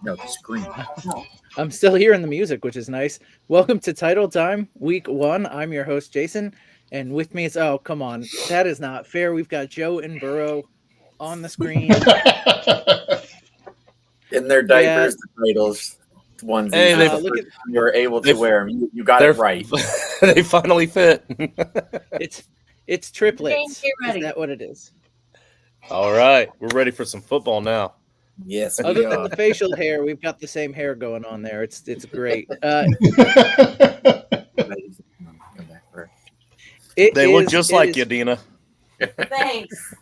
No, the screen. I'm still hearing the music, which is nice. Welcome to Title Time, Week 1. I'm your host, Jason, and with me is, oh, come on. That is not fair. We've got Joe and Burrow on the screen. In their diapers, the titles, onesies. Hey, look at you were able to wear them. You got it right. They finally fit. It's triplets. Is that what it is? All right. We're ready for some football now. Yes. Other than the facial hair, we've got the same hair going on there. It's great. They look just like you, Dina. Thanks.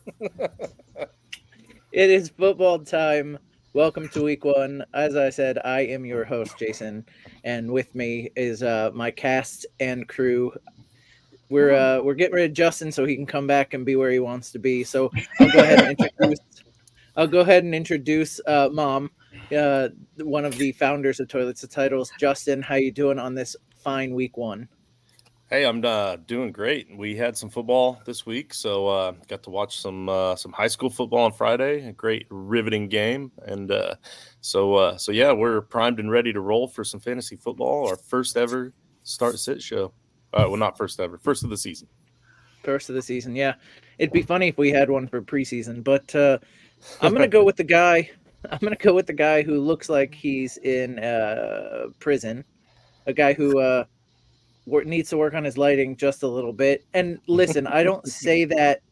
It is football time. Welcome to Week 1. As I said, I am your host, Jason, and with me is my cast and crew. We're getting rid of Justin so he can come back and be where he wants to be. So I'll go ahead and introduce Mom, one of the founders of Toilets to Titles. Justin, how you doing on this fine Week 1? Hey, I'm doing great. We had some football this week, so got to watch some high school football on Friday. A great, riveting game, and so yeah, we're primed and ready to roll for some fantasy football. Our first ever start-sit show. Well, not first ever, first of the season. First of the season, yeah. It'd be funny if we had one for preseason, but I'm gonna go with the guy. I'm gonna go with the guy who looks like he's in prison. A guy who needs to work on his lighting just a little bit. And listen, I don't say that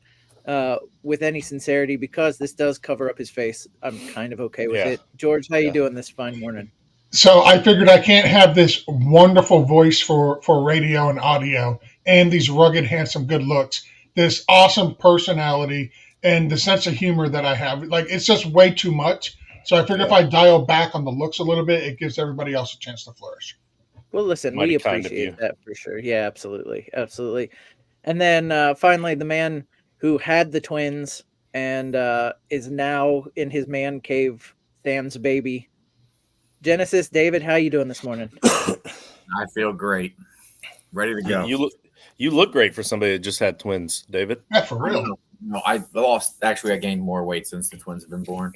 with any sincerity because this does cover up his face. I'm kind of okay with it. George, how you doing this fine morning? So I figured I can't have this wonderful voice for radio and audio and these rugged, handsome, good looks, this awesome personality, and the sense of humor that I have. Like, it's just way too much. So I figured if I dial back on the looks a little bit, it gives everybody else a chance to flourish. Well, listen, we appreciate that for sure. Yeah, absolutely. Absolutely. And then finally, the man who had the twins and is now in his man cave, Sam's baby. Genesis, David, how you doing this morning? I feel great. Ready to go. You look great for somebody that just had twins, David. Yeah, for real. No, I lost. Actually, I gained more weight since the twins have been born.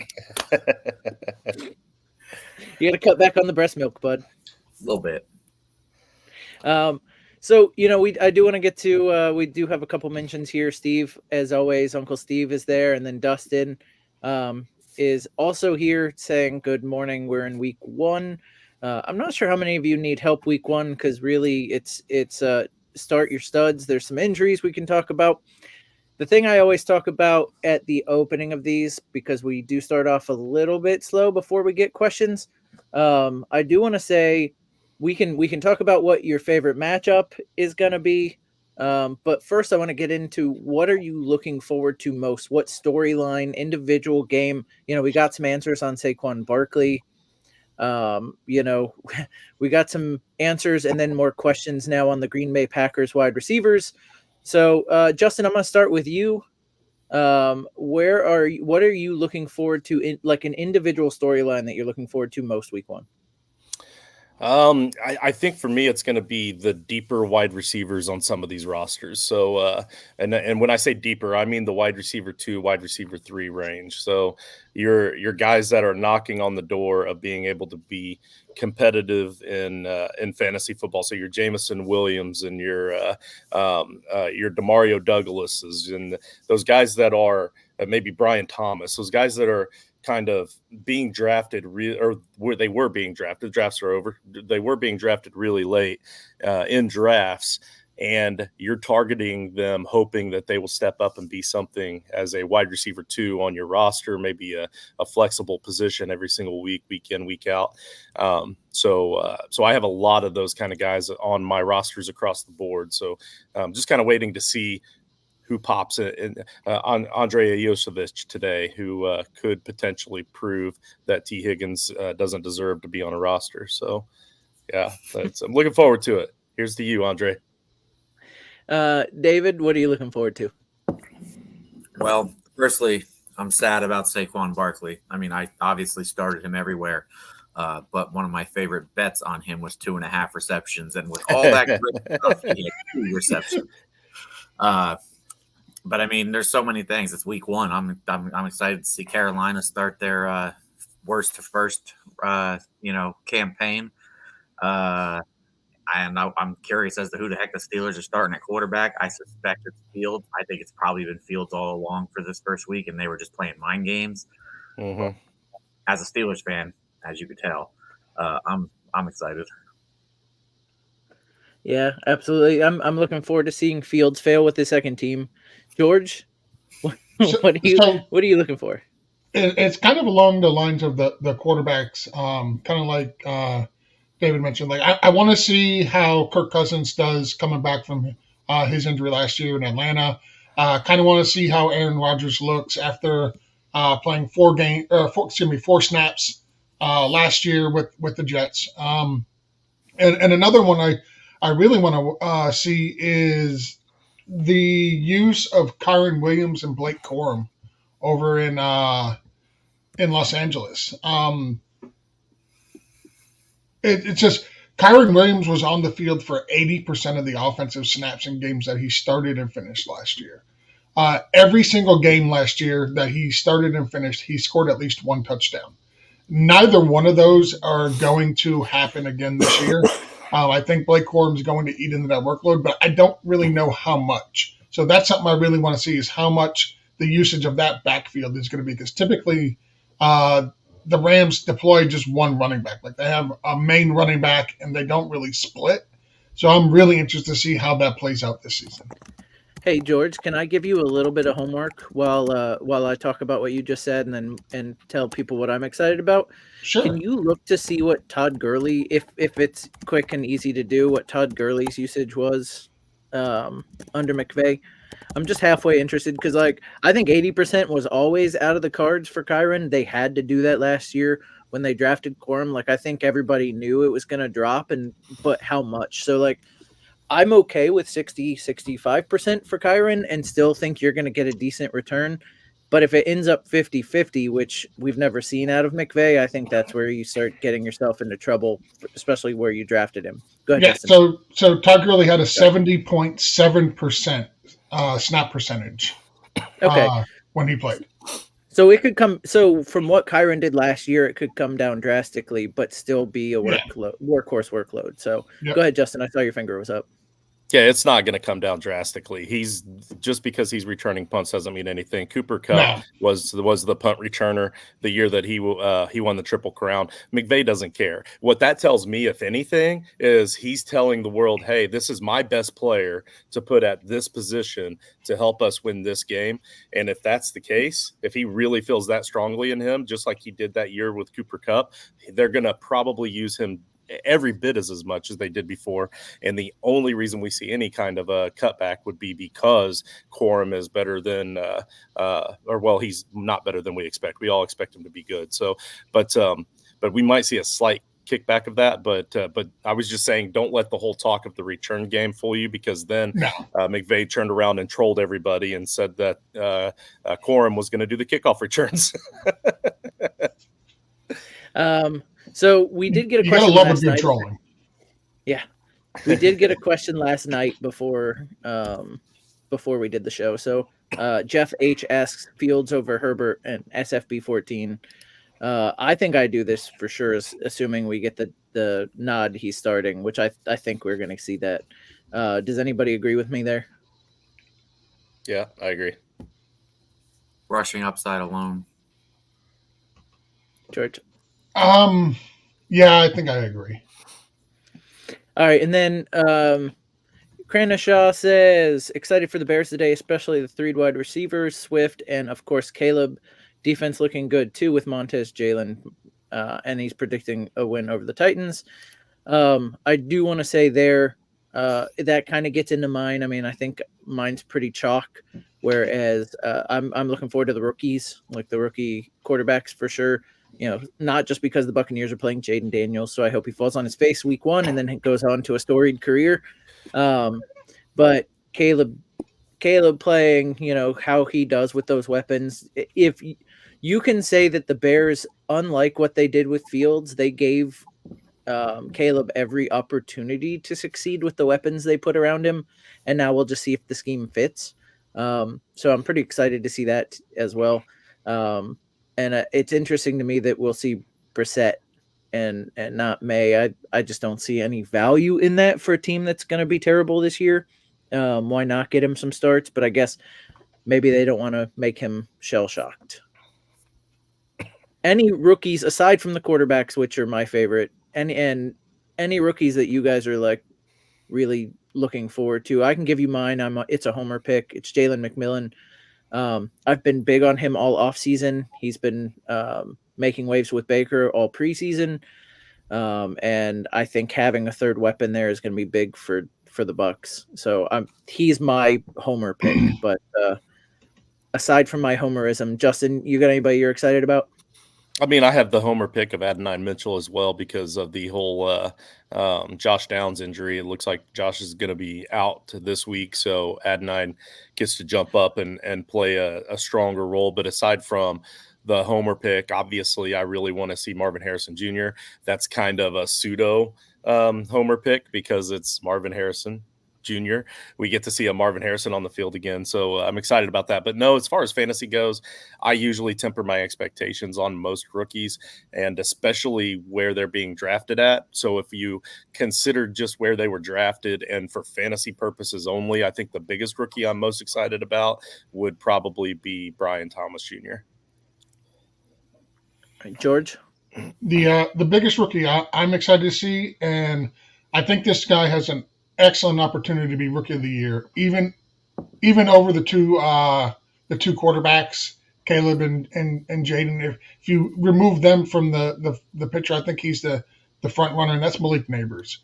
You got to cut back on the breast milk, bud. A little bit. So, I do want to get to, we do have a couple mentions here. Steve, as always, Uncle Steve is there. And then Dustin, is also here saying good morning. We're in Week 1. I'm not sure how many of you need help Week 1, because really it's start your studs. There's some injuries we can talk about. The thing I always talk about at the opening of these, because we do start off a little bit slow before we get questions. I do want to say, we can talk about what your favorite matchup is going to be. But first I want to get into what are you looking forward to most? What storyline, individual game? We got some answers on Saquon Barkley. We got some answers and then more questions now on the Green Bay Packers wide receivers. So, Justin, I'm going to start with you. What are you looking forward to in like an individual storyline that you're looking forward to most Week 1? I think for me, it's going to be the deeper wide receivers on some of these rosters. So, and when I say deeper, I mean the wide receiver 2, wide receiver 3 range. So your guys that are knocking on the door of being able to be competitive in fantasy football. So your Jamison Williams and your Demario Douglases and those guys that are maybe Brian Thomas, those guys that are kind of being drafted they were being drafted. Drafts are over. They were being drafted really late in drafts, and you're targeting them hoping that they will step up and be something as a wide receiver 2 on your roster, maybe a flexible position every single week in, week out. So I have a lot of those kind of guys on my rosters across the board. So just kind of waiting to see who pops in on Andre Ayosovic today, who could potentially prove that T. Higgins doesn't deserve to be on a roster. So, yeah, I'm looking forward to it. Here's to you, Andre. David, what are you looking forward to? Well, firstly, I'm sad about Saquon Barkley. I mean, I obviously started him everywhere, but one of my favorite bets on him was 2.5 receptions, and with all that great stuff, he had 2 receptions. But I mean, there's so many things. It's week 1. I'm excited to see Carolina start their worst to first campaign. And I'm curious as to who the heck the Steelers are starting at quarterback. I suspect it's Fields. I think it's probably been Fields all along for this first week, and they were just playing mind games. Mm-hmm. As a Steelers fan, as you could tell, I'm excited. Yeah, absolutely. I'm looking forward to seeing Fields fail with his second team. George, what are you looking for? It's kind of along the lines of the quarterbacks, kind of like David mentioned. Like I want to see how Kirk Cousins does coming back from his injury last year in Atlanta. Kind of want to see how Aaron Rodgers looks after playing 4 snaps last year with the Jets. And another one I really want to see is the use of Kyron Williams and Blake Corum over in Los Angeles. It's just Kyron Williams was on the field for 80% of the offensive snaps in games that he started and finished last year. Every single game last year that he started and finished, he scored at least 1 touchdown. Neither one of those are going to happen again this year. I think Blake Corum is going to eat into that workload, but I don't really know how much. So that's something I really want to see is how much the usage of that backfield is going to be, because typically the Rams deploy just one running back. Like they have a main running back and they don't really split. So I'm really interested to see how that plays out this season. Hey George, can I give you a little bit of homework while I talk about what you just said and tell people what I'm excited about? Sure. Can you look to see what Todd Gurley, if it's quick and easy to do, what Todd Gurley's usage was under McVay? I'm just halfway interested because I think 80% was always out of the cards for Kyron. They had to do that last year when they drafted Corum. I think everybody knew it was going to drop, but how much? So I'm okay with 60-65% for Kyron and still think you're going to get a decent return. But if it ends up 50-50, which we've never seen out of McVay, I think that's where you start getting yourself into trouble, especially where you drafted him. Go ahead, Justin. So Todd Gurley had a 70.7% snap percentage when he played. So it could come. So from what Kyron did last year, it could come down drastically, but still be a workhorse workload. So Go ahead, Justin. I saw your finger was up. Yeah, it's not going to come down drastically. He's just because he's returning punts doesn't mean anything. Cooper Kupp was the punt returner the year that he won the Triple Crown. McVay doesn't care. What that tells me, if anything, is he's telling the world, "Hey, this is my best player to put at this position to help us win this game." And if that's the case, if he really feels that strongly in him, just like he did that year with Cooper Kupp, they're going to probably use him every bit as much as they did before. And the only reason we see any kind of a cutback would be because Corum is better than he's not better than we expect. We all expect him to be good. So, but we might see a slight kickback of that. But I was just saying, don't let the whole talk of the return game fool you, because then McVay turned around and trolled everybody and said that Corum was going to do the kickoff returns. So we did get a question last night. Trolling. Yeah, we did get a question last night before we did the show. So Jeff H asks Fields over Herbert and SFB 14. I think I do this for sure, assuming we get the nod he's starting, which I think we're going to see that. Does anybody agree with me there? Yeah, I agree. Rushing upside alone. George? Yeah, I think I agree. All right, and then Cranshaw says, excited for the Bears today, especially the 3 wide receivers, Swift, and of course Caleb. Defense looking good too with Montez, Jalen, and he's predicting a win over the Titans. I do want to say there, that kind of gets into mine. I mean, I think mine's pretty chalk. Whereas I'm looking forward to the rookies, like the rookie quarterbacks for sure. You know, not just because the Buccaneers are playing Jaden Daniels, so I hope he falls on his face week 1 and then goes on to a storied career. But Caleb playing, you know, how he does with those weapons. If you can say that the Bears, unlike what they did with Fields, they gave Caleb every opportunity to succeed with the weapons they put around him, and now we'll just see if the scheme fits. So I'm pretty excited to see that as well. And it's interesting to me that we'll see Brissett and not May. I just don't see any value in that for a team that's going to be terrible this year. Why not get him some starts? But I guess maybe they don't want to make him shell-shocked. Any rookies, aside from the quarterbacks, which are my favorite, and any rookies that you guys are like really looking forward to? I can give you mine. It's a homer pick. It's Jalen McMillan. I've been big on him all offseason. He's been making waves with Baker all preseason. And I think having a third weapon there is going to be big for the Bucs. So he's my homer pick. But aside from my homerism, Justin, you got anybody you're excited about? I mean, I have the homer pick of Adonai Mitchell as well because of the whole Josh Downs injury. It looks like Josh is going to be out this week, so Adonai gets to jump up and play a stronger role. But aside from the homer pick, obviously, I really want to see Marvin Harrison Jr. That's kind of a pseudo homer pick because it's Marvin Harrison Jr. We get to see a Marvin Harrison on the field again. So I'm excited about that. But no, as far as fantasy goes, I usually temper my expectations on most rookies and especially where they're being drafted at. So if you consider just where they were drafted and for fantasy purposes only, I think the biggest rookie I'm most excited about would probably be Brian Thomas Jr. George? The biggest rookie I'm excited to see, and I think this guy has an excellent opportunity to be rookie of the year, even over the two quarterbacks, Caleb and Jaden. If you remove them from the picture, I think he's the front runner, and that's Malik Neighbors.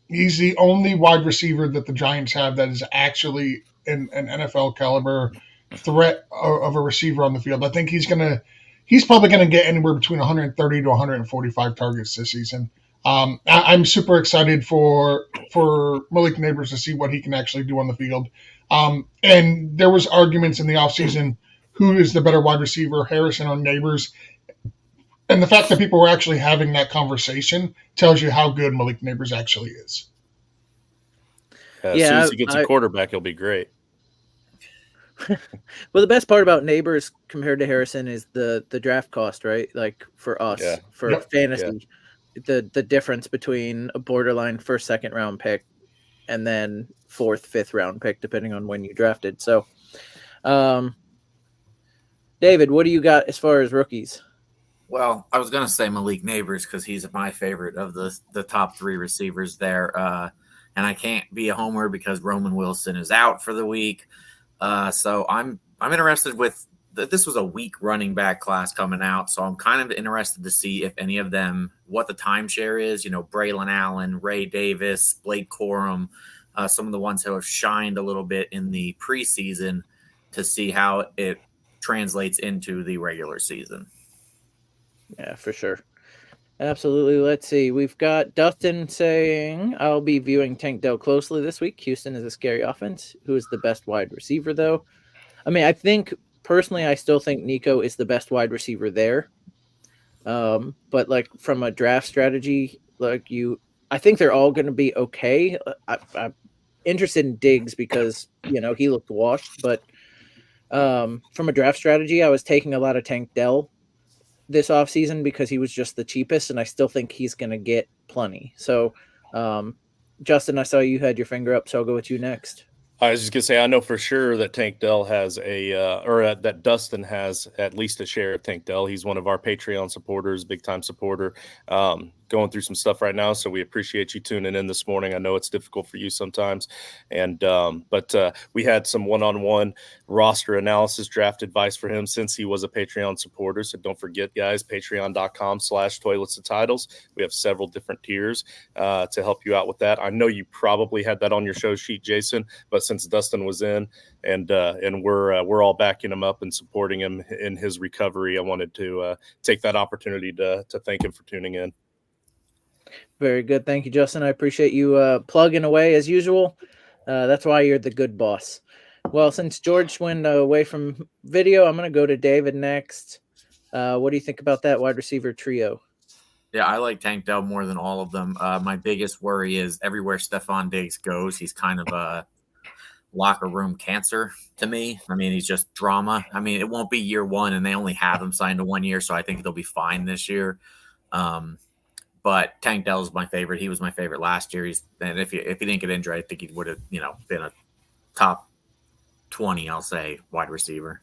He's the only wide receiver that the Giants have that is actually an NFL caliber threat of a receiver on the field. I think he's probably gonna get anywhere between 130 to 145 targets this season. I'm super excited for Malik Neighbors to see what he can actually do on the field. And there was arguments in the offseason, who is the better wide receiver, Harrison or Neighbors? And the fact that people were actually having that conversation tells you how good Malik Neighbors actually is. As soon as he gets a quarterback, he'll be great. Well, the best part about Neighbors compared to Harrison is the draft cost, right? Like for us, for fantasy, the difference between a borderline first, second round pick and then fourth, fifth round pick, depending on when you drafted. So, David, what do you got as far as rookies? Well, I was going to say Malik Neighbors because he's my favorite of the top three receivers there. And I can't be a homer because Roman Wilson is out for the week. So I'm interested with this was a weak running back class coming out. So I'm kind of interested to see if any of them, what the timeshare is, Braylon Allen, Ray Davis, Blake Corum, some of the ones who have shined a little bit in the preseason to see how it translates into the regular season. Yeah, for sure. Absolutely. Let's see. We've got Dustin saying, I'll be viewing Tank Dell closely this week. Houston is a scary offense. Who is the best wide receiver, though? I mean, I think, personally, I still think Nico is the best wide receiver there. But, from a draft strategy, I think they're all going to be okay. I'm interested in Diggs because, he looked washed. But from a draft strategy, I was taking a lot of Tank Dell this offseason because he was just the cheapest, and I still think he's going to get plenty. So, Justin, I saw you had your finger up, so I'll go with you next. I was just going to say, I know for sure that Tank Dell has that Dustin has at least a share of Tank Dell. He's one of our Patreon supporters, big time supporter. going through some stuff right now, so we appreciate you tuning in this morning. I know it's difficult for you sometimes, and but we had some one-on-one roster analysis, draft advice for him since he was a Patreon supporter. So don't forget, guys, patreon.com/toilets to titles. We have several different tiers to help you out with that. I know you probably had that on your show sheet, Jason, but since Dustin was in and we're all backing him up and supporting him in his recovery, I wanted to take that opportunity to thank him for tuning in. Very good. Thank you, Justin. I appreciate you plugging away as usual. That's why you're the good boss. Well, since George went away from video, I'm going to go to David next. What do you think about that wide receiver trio? Yeah, I like Tank Dell more than all of them. My biggest worry is everywhere Stephon Diggs goes, he's kind of a locker room cancer to me. I mean, he's just drama. I mean, it won't be year one, and they only have him signed to 1 year, so I think they'll be fine this year. But Tank Dell is my favorite. He was my favorite last year. And if he didn't get injured, I think he would have, been a top 20, I'll say, wide receiver.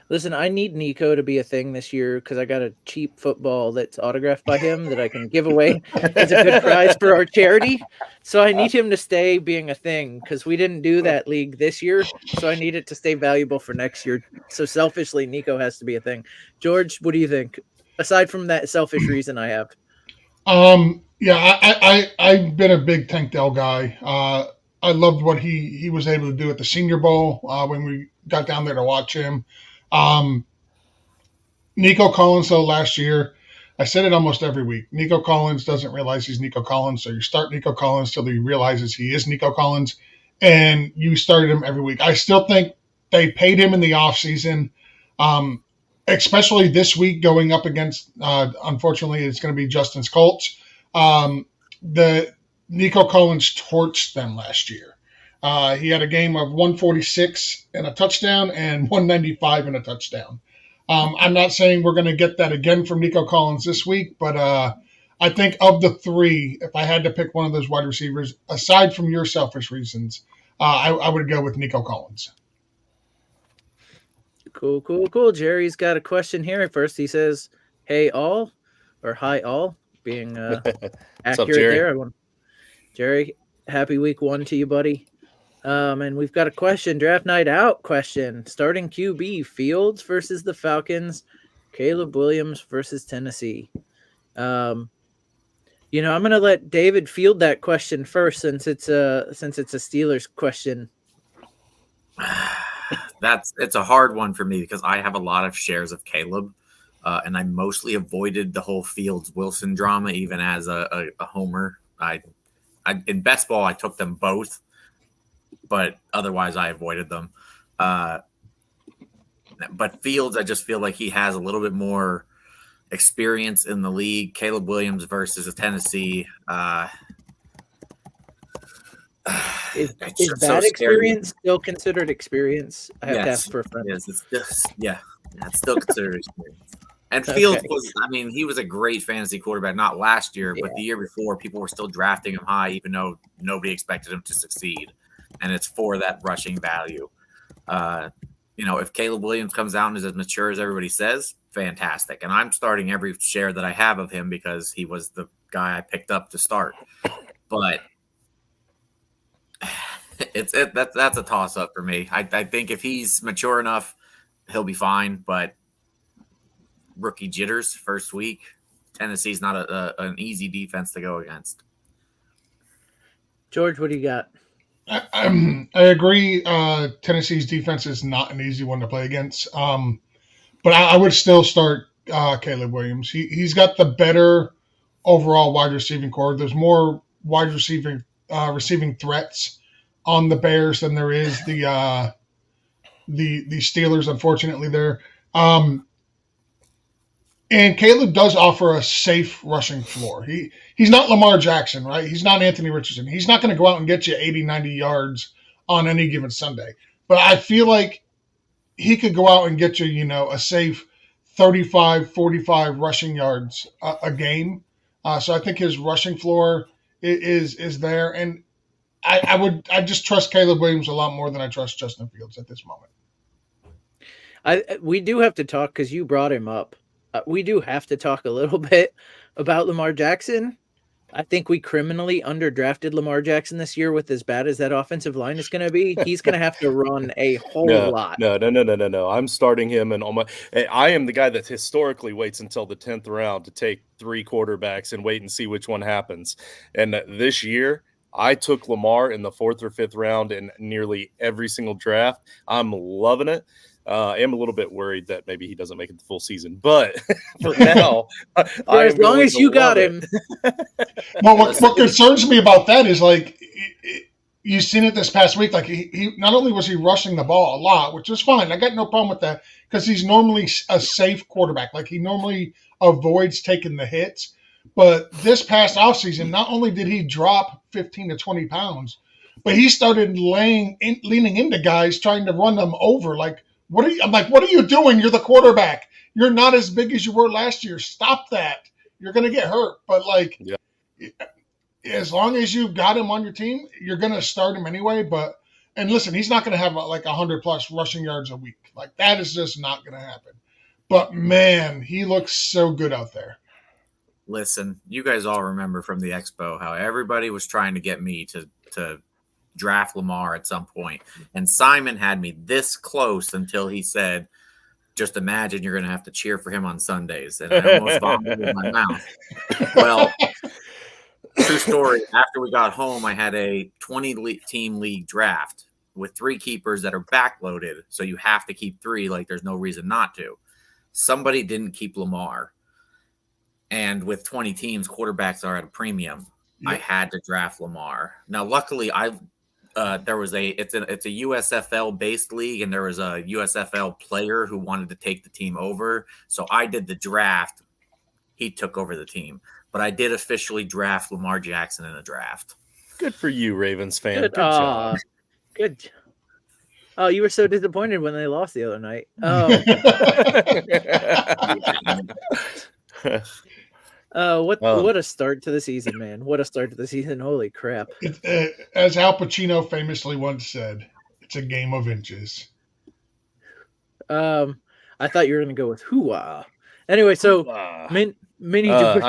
Listen, I need Nico to be a thing this year because I got a cheap football that's autographed by him that I can give away as a good prize for our charity. So I need him to stay being a thing because we didn't do that league this year. So I need it to stay valuable for next year. So selfishly, Nico has to be a thing. George, what do you think? Aside from that selfish reason I have. Yeah, I've been a big Tank Dell guy. I loved what he was able to do at the Senior Bowl when we got down there to watch him. Nico Collins, though, last year, I said it almost every week. Nico Collins doesn't realize he's Nico Collins, so you start Nico Collins till he realizes he is Nico Collins, and you started him every week. I still think they paid him in the offseason, especially this week going up against, unfortunately, it's going to be Justin's Colts. The Nico Collins torched them last year. He had a game of 146 and a touchdown and 195 and a touchdown. I'm not saying we're going to get that again from Nico Collins this week, but I think of the three, if I had to pick one of those wide receivers, aside from your selfish reasons, I would go with Nico Collins. Cool. Jerry's got a question here. First, he says, "Hey all," or "Hi all," being accurate there. Jerry, happy week 1 to you, buddy. And we've got a question, draft night out question. Starting QB, Fields versus the Falcons, Caleb Williams versus Tennessee. I'm going to let David field that question first since it's a Steelers question. It's a hard one for me because I have a lot of shares of Caleb, and I mostly avoided the whole Fields Wilson drama, even as a homer. In best ball, I took them both, but otherwise I avoided them. But Fields, I just feel like he has a little bit more experience in the league. Caleb Williams versus Tennessee. Is that experience still considered experience? I have to ask for a friend. Yes, it's still considered experience. And Fields he was a great fantasy quarterback, not last year, but the year before. People were still drafting him high, even though nobody expected him to succeed. And it's for that rushing value. If Caleb Williams comes out and is as mature as everybody says, fantastic. And I'm starting every share that I have of him because he was the guy I picked up to start. But that's a toss up for me. I think if he's mature enough, he'll be fine. But rookie jitters first week, Tennessee's not an easy defense to go against. George, what do you got? I agree. Tennessee's defense is not an easy one to play against. But I would still start Caleb Williams. He's got the better overall wide receiving core. There's more wide receiving threats on the Bears than there is the Steelers. Unfortunately, there. And Caleb does offer a safe rushing floor. He's not Lamar Jackson, right? He's not Anthony Richardson. He's not going to go out and get you 80, 90 yards on any given Sunday. But I feel like he could go out and get you, a safe 35, 45 rushing yards a game. So I think his rushing floor is there. And I just trust Caleb Williams a lot more than I trust Justin Fields at this moment. We do have to talk because you brought him up. we do have to talk a little bit about Lamar Jackson. I think we criminally underdrafted Lamar Jackson this year with as bad as that offensive line is going to be. He's going to have to run a whole lot. No. I'm starting him, and I am the guy that historically waits until the 10th round to take 3 quarterbacks and wait and see which one happens. And this year, I took Lamar in the 4th or 5th round in nearly every single draft. I'm loving it. I am a little bit worried that maybe he doesn't make it the full season, but for now, as long as you got him. Well, what concerns me about that is like you've seen it this past week. Like he not only was he rushing the ball a lot, which is fine. I got no problem with that because he's normally a safe quarterback. Like he normally avoids taking the hits. But this past offseason, not only did he drop 15 to 20 pounds, but he started leaning into guys trying to run them over. Like, I'm like, what are you doing? You're the quarterback. You're not as big as you were last year. Stop that. You're going to get hurt. But, like, as long as you've got him on your team, you're going to start him anyway. And listen, he's not going to have, like, 100-plus rushing yards a week. Like, that is just not going to happen. But, man, he looks so good out there. Listen, you guys all remember from the Expo how everybody was trying to get me to draft Lamar at some point. And Simon had me this close until he said, just imagine you're going to have to cheer for him on Sundays. And I almost vomited in my mouth. Well, true story. After we got home, I had a 20-team league draft with 3 keepers that are backloaded. So you have to keep 3. Like there's no reason not to. Somebody didn't keep Lamar. And with 20 teams, quarterbacks are at a premium. Yeah. I had to draft Lamar. Now, luckily, it's a USFL based league, and there was a USFL player who wanted to take the team over. So I did the draft. He took over the team, but I did officially draft Lamar Jackson in a draft. Good for you, Ravens fan. Good job. Good. Oh, you were so disappointed when they lost the other night. Oh. What a start to the season, man. What a start to the season. Holy crap. As Al Pacino famously once said, it's a game of inches. I thought you were going to go with hoo-ah. Anyway, so Mini Jordan.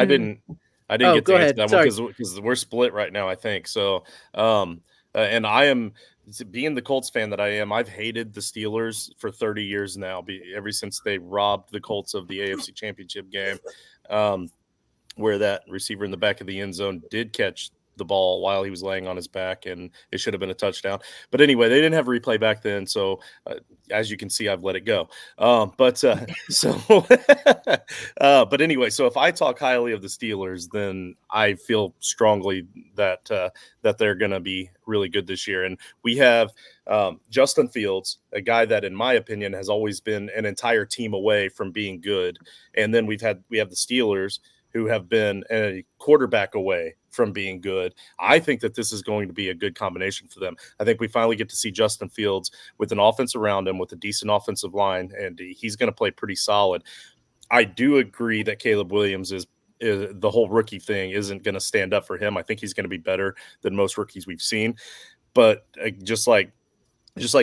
I didn't get to answer that one because we're split right now, I think. So, and I am, being the Colts fan that I am, I've hated the Steelers for 30 years now, ever since they robbed the Colts of the AFC Championship game. Where that receiver in the back of the end zone did catch the ball while he was laying on his back, and it should have been a touchdown. But anyway, they didn't have replay back then, so as you can see, I've let it go. But anyway, so if I talk highly of the Steelers, then I feel strongly that they're going to be really good this year. And we have Justin Fields, a guy that, in my opinion, has always been an entire team away from being good. And then we have the Steelers, who have been a quarterback away from being good. I think that this is going to be a good combination for them. I think we finally get to see Justin Fields with an offense around him, with a decent offensive line, and he's going to play pretty solid. I do agree that Caleb Williams is the whole rookie thing isn't going to stand up for him. I think he's going to be better than most rookies we've seen. But just like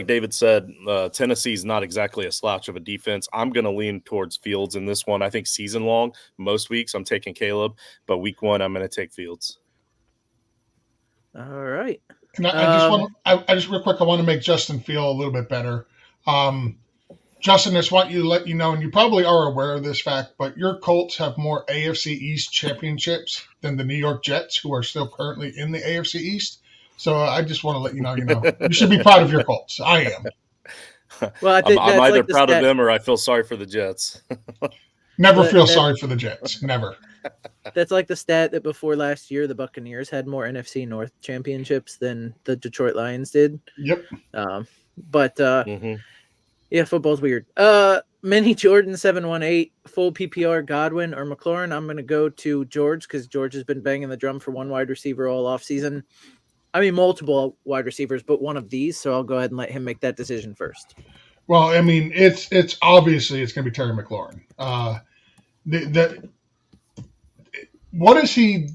David said, Tennessee's not exactly a slouch of a defense. I'm going to lean towards Fields in this one. I think season long, most weeks I'm taking Caleb, but week 1 I'm going to take Fields. All right. And I just real quick, I want to make Justin feel a little bit better. Justin, I just want to let you know, and you probably are aware of this fact, but your Colts have more AFC East championships than the New York Jets, who are still currently in the AFC East. So I just want to let you know, you should be proud of your Colts. I am. Well, I think I'm either proud of them or I feel sorry for the Jets. Never feel sorry for the Jets. Never. That's like the stat that before last year, the Buccaneers had more NFC North championships than the Detroit Lions did. Yep. Yeah, football's weird. Mini Jordan 718, full PPR, Godwin or McLaurin. I'm going to go to George because George has been banging the drum for one wide receiver all offseason. I mean, multiple wide receivers, but one of these. So I'll go ahead and let him make that decision first. Well, I mean, it's obviously it's going to be Terry McLaurin. What has he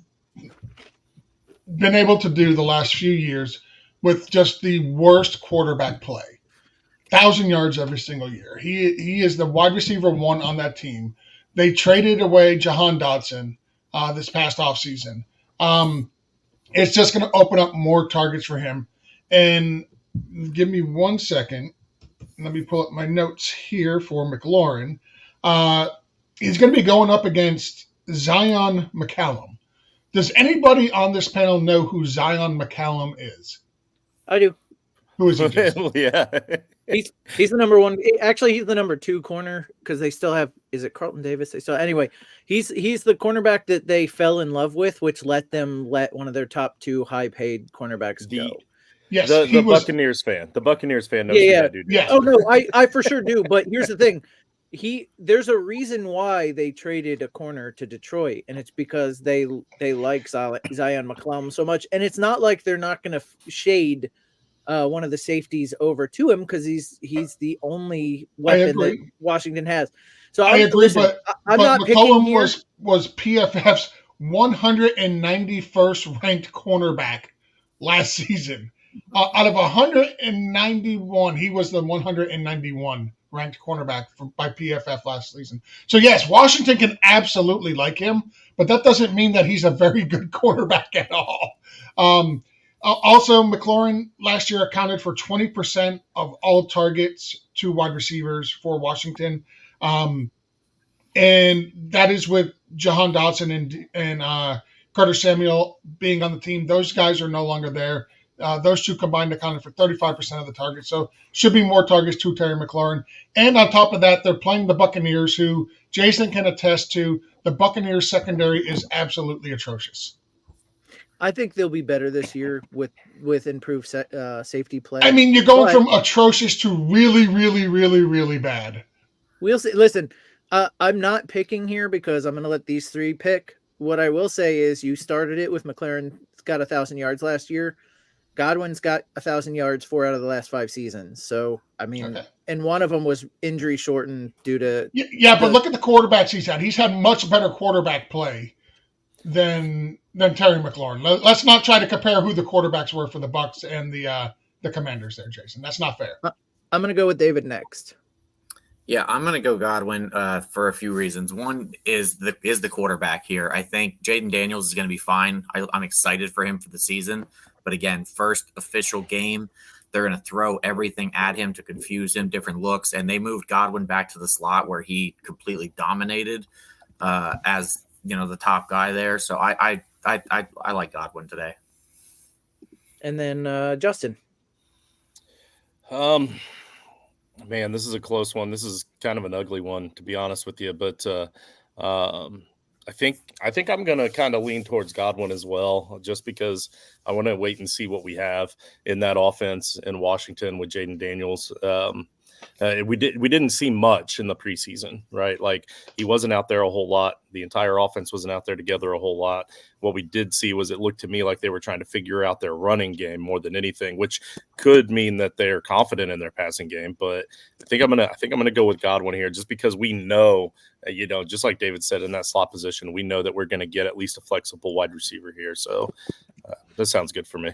been able to do the last few years with just the worst quarterback play? 1,000 yards every single year. He is the wide receiver 1 on that team. They traded away Jahan Dotson this past offseason. It's just going to open up more targets for him. And give me 1 second. Let me pull up my notes here for McLaurin. He's going to be going up against Zion McCallum. Does anybody on this panel know who Zion McCallum is? I do. Who is he, Jason? Yeah. He's the number one. Actually, he's the number 2 corner because they still have. Is it Carlton Davis? They still anyway. He's the cornerback that they fell in love with, which let them let one of their top 2 high-paid cornerbacks go. Yes, the Buccaneers fan. The Buccaneers fan knows who that dude is. Yeah. Oh no, I for sure do. But here's the thing. There's a reason why they traded a corner to Detroit, and it's because they like Zion McCallum so much, and it's not like they're not going to shade one of the safeties over to him because he's the only weapon that Washington has. So I agree, listen, I'm not McCollum picking was PFF's 191st ranked cornerback last season. Out of 191, he was the 191 ranked cornerback by PFF last season. So yes, Washington can absolutely like him, but that doesn't mean that he's a very good cornerback at all. Also, McLaurin last year accounted for 20% of all targets to wide receivers for Washington. And that is with Jahan Dotson and Carter Samuel being on the team. Those guys are no longer there. Those two combined accounted for 35% of the targets. So should be more targets to Terry McLaurin. And on top of that, they're playing the Buccaneers, who Jason can attest to. The Buccaneers secondary is absolutely atrocious. I think they'll be better this year with improved safety play. I mean, you're going from atrocious to really, really, really, really bad. We'll see. Listen, I'm not picking here because I'm going to let these 3 pick. What I will say is you started it with McLaurin got 1,000 yards last year. Godwin's got 1,000 yards 4 out of the last 5 seasons. So, I mean, and one of them was injury shortened due to. Yeah, but look at the quarterbacks he's had. He's had much better quarterback play than Terry McLaurin. Let's not try to compare who the quarterbacks were for the Bucs and the Commanders there, Jason. That's not fair. I'm going to go with David next. Yeah, I'm going to go Godwin for a few reasons. One is the quarterback here. I think Jaden Daniels is going to be fine. I'm excited for him for the season. But again, first official game, they're going to throw everything at him to confuse him, different looks. And they moved Godwin back to the slot where he completely dominated as, the top guy there. So I like Godwin today. And then Justin. Man, this is a close one. This is kind of an ugly one, to be honest with you. But I think I'm going to kind of lean towards Godwin as well, just because I want to wait and see what we have in that offense in Washington with Jaden Daniels. We didn't see much in the preseason, right? Like he wasn't out there a whole lot. The entire offense wasn't out there together a whole lot. What we did see was it looked to me like they were trying to figure out their running game more than anything, which could mean that they're confident in their passing game. But I think I'm gonna go with Godwin here, just because we know, just like David said, in that slot position, we know that we're going to get at least a flexible wide receiver here. So that sounds good for me.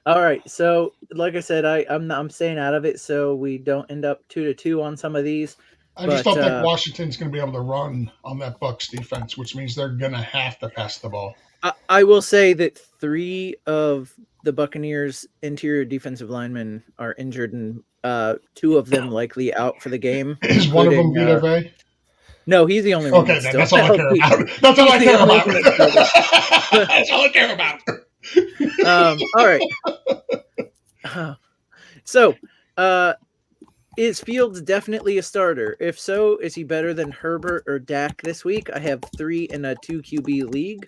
All right, so like I said, I'm staying out of it, so we don't end up 2-2 on some of these. I just don't think Washington's going to be able to run on that Bucs defense, which means they're going to have to pass the ball. I will say that 3 of the Buccaneers' interior defensive linemen are injured, and 2 of them likely out for the game. Is one of them Vita Vea? No, he's the only one. Okay, that's all I care about. That's all I care about. That's all I care about. All right. So, is Fields definitely a starter? If so, is he better than Herbert or Dak this week? I have 3 in a 2 QB league.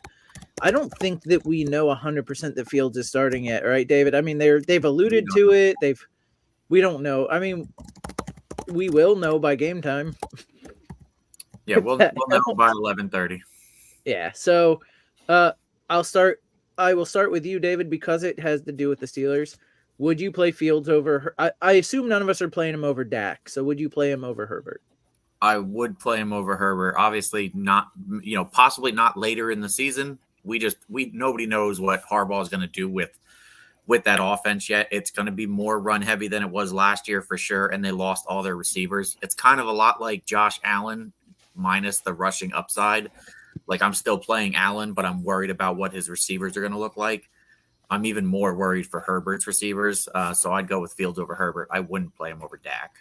I don't think that we know 100% that Fields is starting yet, right, David? I mean, they've alluded to it. We don't know. I mean, we will know by game time. Yeah, we'll know by 11:30. Yeah. So, I will start with you, David, because it has to do with the Steelers. Would you play Fields over? I assume none of us are playing him over Dak. So would you play him over Herbert? I would play him over Herbert. Obviously not, possibly not later in the season. Nobody knows what Harbaugh is going to do with with that offense yet. It's going to be more run heavy than it was last year for sure. And they lost all their receivers. It's kind of a lot like Josh Allen minus the rushing upside. Like, I'm still playing Allen, but I'm worried about what his receivers are going to look like. I'm even more worried for Herbert's receivers. So I'd go with Fields over Herbert. I wouldn't play him over Dak.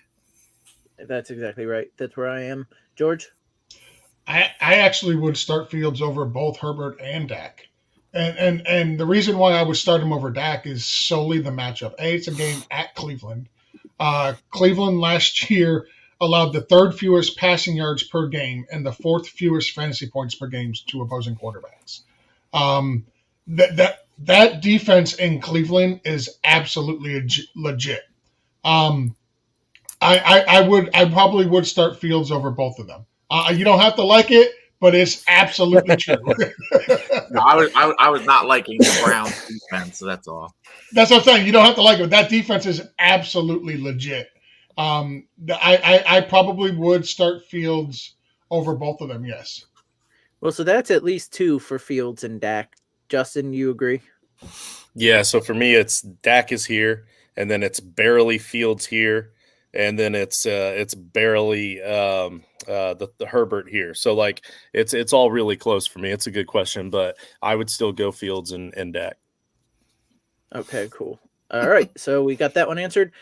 That's exactly right. That's where I am. George? I actually would start Fields over both Herbert and Dak. And the reason why I would start him over Dak is solely the matchup. It's a game at Cleveland. Cleveland last year allowed the third fewest passing yards per game and the fourth fewest fantasy points per game to opposing quarterbacks. That defense in Cleveland is absolutely legit. I probably would start Fields over both of them. You don't have to like it, but it's absolutely true. No, I was not liking the Browns defense, so that's all. That's what I'm saying. You don't have to like it. That defense is absolutely legit. I probably would start Fields over both of them. Yes. Well, so that's at least 2 for Fields and Dak. Justin, you agree? Yeah, so for me, it's Dak is here, and then it's barely Fields here, and then it's barely the Herbert here. So like it's all really close for me. It's a good question, but I would still go Fields and Dak. Okay, cool. All right, so we got that one answered.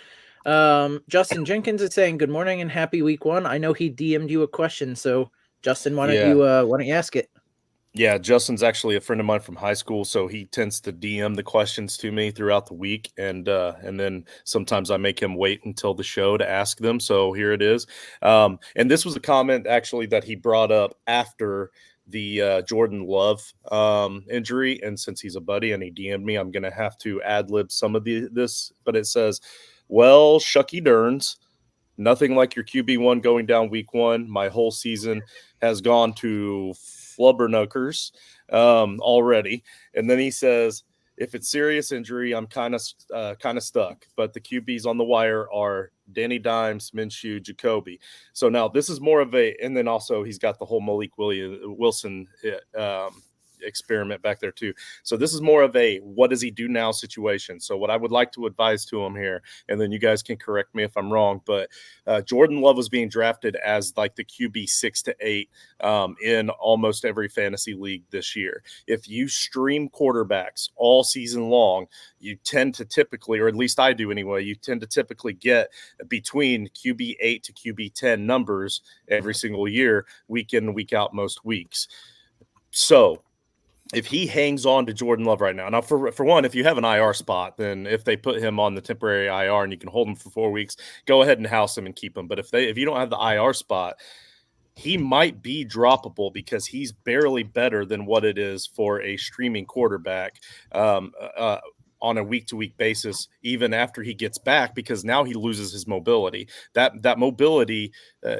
Justin Jenkins is saying good morning and happy week 1. I know he DM'd you a question, so Justin, why don't you ask it? Yeah, Justin's actually a friend of mine from high school, so he tends to DM the questions to me throughout the week, and then sometimes I make him wait until the show to ask them. So here it is. And this was a comment actually that he brought up after the Jordan Love injury, and since he's a buddy and he DM'd me, I'm going to have to ad-lib some of this, but it says, well, Shucky Derns, nothing like your QB1 going down week 1. My whole season has gone to flubbernuckers already. And then he says, if it's serious injury, I'm kind of stuck. But the QBs on the wire are Danny Dimes, Minshew, Jacoby. So now this is more of a, and then also he's got the whole Malik Wilson experiment back there too. So this is more of a what does he do now situation. So what I would like to advise to him here, and then you guys can correct me if I'm wrong, but Jordan Love was being drafted as like the QB 6 to 8 in almost every fantasy league this year. If you stream quarterbacks all season long, you tend to typically, or at least I do anyway, you tend to typically get between QB 8 to QB 10 numbers every single year, week in and week out most weeks. So if he hangs on to Jordan Love right now, for one, if you have an IR spot, then if they put him on the temporary IR and you can hold him for 4 weeks, go ahead and house him and keep him. But if you don't have the IR spot, he might be droppable because he's barely better than what it is for a streaming quarterback on a week-to-week basis, even after he gets back, because now he loses his mobility. That mobility,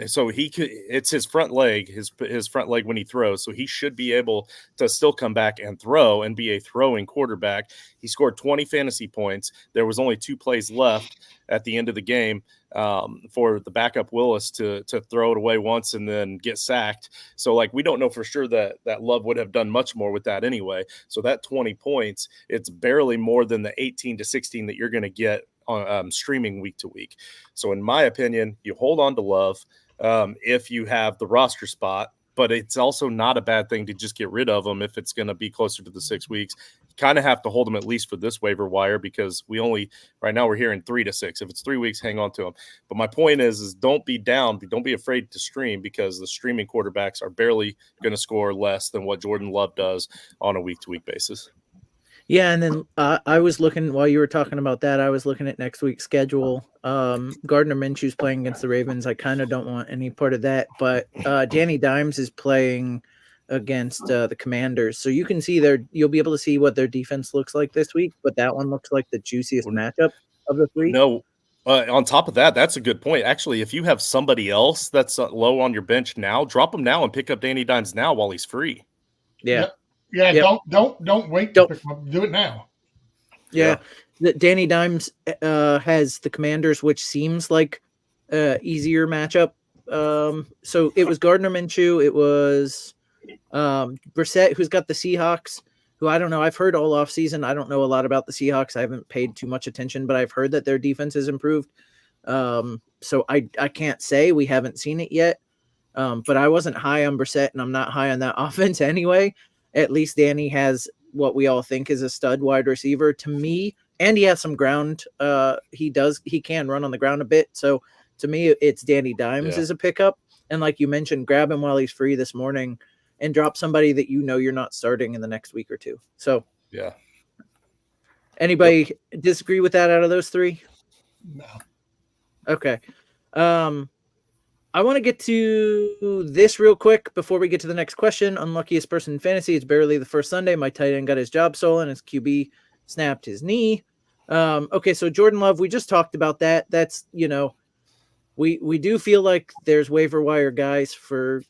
so it's his front leg, his front leg when he throws. So he should be able to still come back and throw and be a throwing quarterback. He scored 20 fantasy points. There was only 2 plays left at the end of the game for the backup Willis to throw it away once and then get sacked. So like, we don't know for sure that Love would have done much more with that anyway. So that 20 points, it's barely more than the 18 to 16 that you're going to get on streaming week to week. So in my opinion, you hold on to Love if you have the roster spot, but it's also not a bad thing to just get rid of him if it's going to be closer to the 6 weeks. You kind of have to hold him at least for this waiver wire, because right now we're hearing 3 to 6. If it's 3 weeks, hang on to him. But my point is don't be down. Don't be afraid to stream, because the streaming quarterbacks are barely going to score less than what Jordan Love does on a week-to-week basis. Yeah, and then I was looking, while you were talking about that, I was looking at next week's schedule. Gardner Minshew's playing against the Ravens. I kind of don't want any part of that, but Danny Dimes is playing against the Commanders. So you can see you'll be able to see what their defense looks like this week, but that one looks like the juiciest matchup of the 3. No, on top of that, that's a good point. Actually, if you have somebody else that's low on your bench now, drop him now and pick up Danny Dimes now while he's free. Yeah. Yeah, Yep. Don't wait to pick him up. Do it now. Yeah. Danny Dimes has the Commanders, which seems like easier matchup. So it was Gardner Minshew. It was Brissett, who's got the Seahawks, who I don't know. I've heard all off season. I don't know a lot about the Seahawks. I haven't paid too much attention, but I've heard that their defense has improved. So I can't say, we haven't seen it yet. But I wasn't high on Brissett, and I'm not high on that offense anyway. At least Danny has what we all think is a stud wide receiver to me, and he has some ground. He can run on the ground a bit. So to me, it's Danny Dimes as a pickup. And like you mentioned, grab him while he's free this morning and drop somebody that you're not starting in the next week or two. So yeah. Anybody disagree with that out of those three? No. Okay. I want to get to this real quick before we get to the next question. Unluckiest person in fantasy. It's barely the first Sunday. My tight end got his job stolen. His QB snapped his knee. Okay, so Jordan Love, we just talked about that. That's, we do feel like there's waiver wire guys for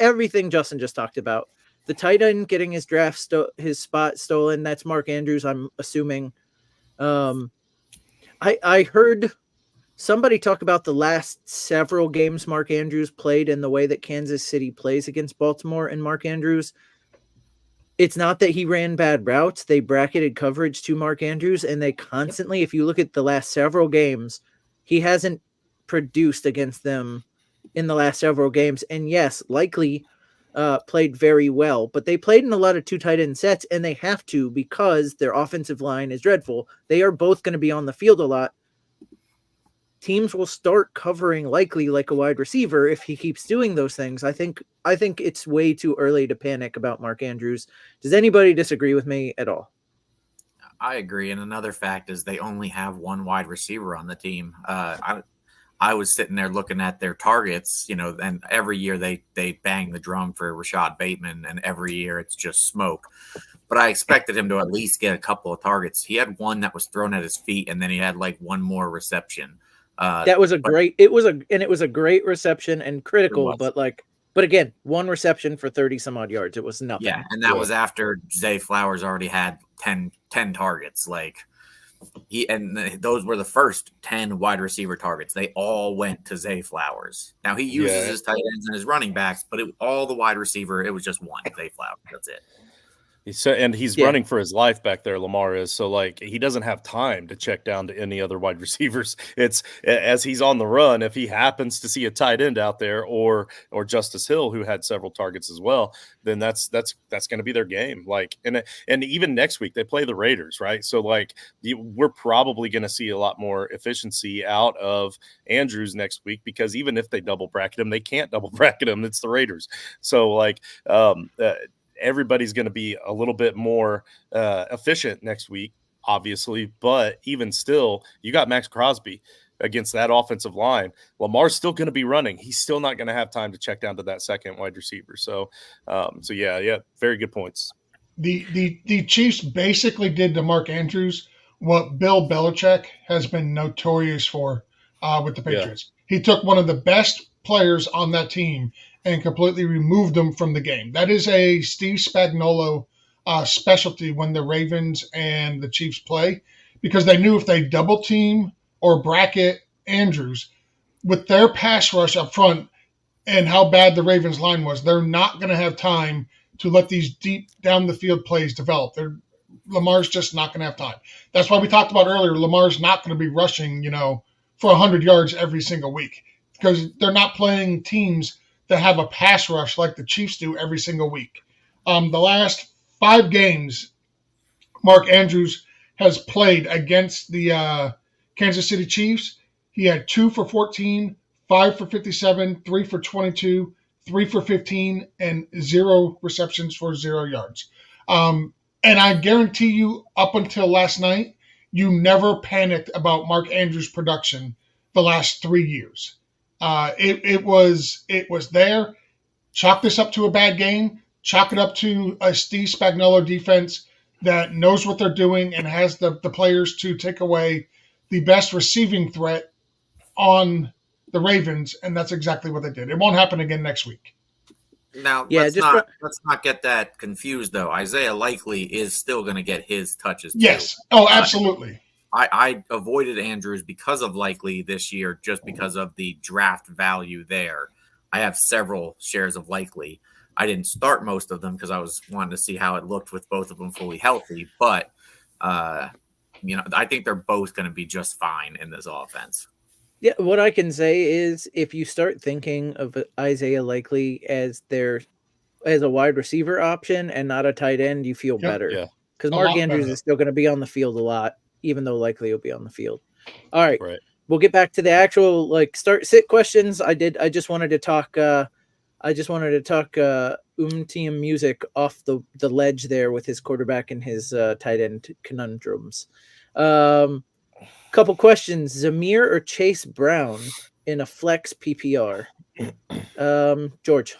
everything Justin just talked about. The tight end getting his his spot stolen. That's Mark Andrews, I'm assuming. I heard somebody talk about the last several games Mark Andrews played and the way that Kansas City plays against Baltimore and Mark Andrews. It's not that he ran bad routes. They bracketed coverage to Mark Andrews, and they constantly, if you look at the last several games, he hasn't produced against them in the last several games. And yes, likely played very well, but they played in a lot of two tight end sets, and they have to because their offensive line is dreadful. They are both going to be on the field a lot. Teams will start covering likely like a wide receiver if he keeps doing those things. I think it's way too early to panic about Mark Andrews. Does anybody disagree with me at all? I agree. And another fact is they only have one wide receiver on the team. I was sitting there looking at their targets, and every year they bang the drum for Rashad Bateman, and every year it's just smoke. But I expected him to at least get a couple of targets. He had one that was thrown at his feet, and then he had like one more reception. That was great great reception and critical, but again, one reception for 30 some odd yards. It was nothing. Yeah. And that was after Zay Flowers already had 10 targets. Those were the first 10 wide receiver targets. They all went to Zay Flowers. Now he uses his tight ends and his running backs, but all the wide receiver, it was just one Zay Flowers. That's it. He's running for his life back there, Lamar is. So, he doesn't have time to check down to any other wide receivers. It's as he's on the run, if he happens to see a tight end out there or Justice Hill, who had several targets as well, then that's going to be their game. And even next week, they play the Raiders, right? So, we're probably going to see a lot more efficiency out of Andrews next week because even if they double bracket him, they can't double bracket him. It's the Raiders. So, everybody's going to be a little bit more efficient next week, obviously. But even still, you got Max Crosby against that offensive line. Lamar's still going to be running. He's still not going to have time to check down to that second wide receiver. So yeah, very good points. The Chiefs basically did to Mark Andrews what Bill Belichick has been notorious for with the Patriots. Yeah. He took one of the best players on that team and completely removed them from the game. That is a Steve Spagnuolo specialty when the Ravens and the Chiefs play, because they knew if they double team or bracket Andrews with their pass rush up front and how bad the Ravens line was, they're not going to have time to let these deep down the field plays develop. Lamar's just not going to have time. That's why we talked about earlier, Lamar's not going to be rushing, for 100 yards every single week because they're not playing teams that have a pass rush like the Chiefs do every single week. The last 5 games Mark Andrews has played against the Kansas City Chiefs, he had 2 for 14, 5 for 57, 3 for 22, 3 for 15, and 0 receptions for 0 yards. And I guarantee you, up until last night, you never panicked about Mark Andrews' production the last 3 years. It was there. Chalk this up to a bad game. Chalk it up to a Steve Spagnuolo defense that knows what they're doing and has the players to take away the best receiving threat on the Ravens, and that's exactly what they did. It won't happen again next week. Now, let's not get that confused, though. Isaiah Likely is still going to get his touches, too. Yes. Oh, absolutely. I avoided Andrews because of Likely this year, just because of the draft value there. I have several shares of Likely. I didn't start most of them because I was wanting to see how it looked with both of them fully healthy. But, I think they're both going to be just fine in this offense. Yeah, what I can say is if you start thinking of Isaiah Likely as a wide receiver option and not a tight end, you feel better. Yeah. Because A Mark lot Andrews better. is still going to be on the field a lot, even though Likely will be on the field. All right. Right. We'll get back to the actual start sit questions. I just wanted to talk Team music off the ledge there with his quarterback and his tight end conundrums. Couple questions. Zamir or Chase Brown in a flex PPR? George.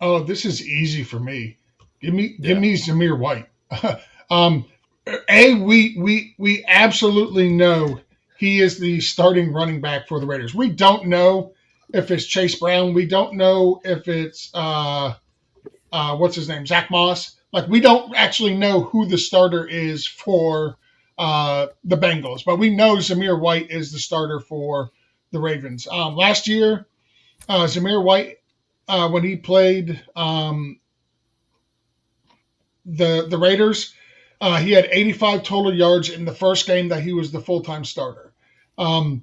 Oh, this is easy for me. Give me Zamir White. We absolutely know he is the starting running back for the Raiders. We don't know if it's Chase Brown. We don't know if it's what's his name, Zach Moss. Like, we don't actually know who the starter is for the Bengals, but we know Zamir White is the starter for the Ravens. Last year, Zamir White, when he played the Raiders, he had 85 total yards in the first game that he was the full-time starter. The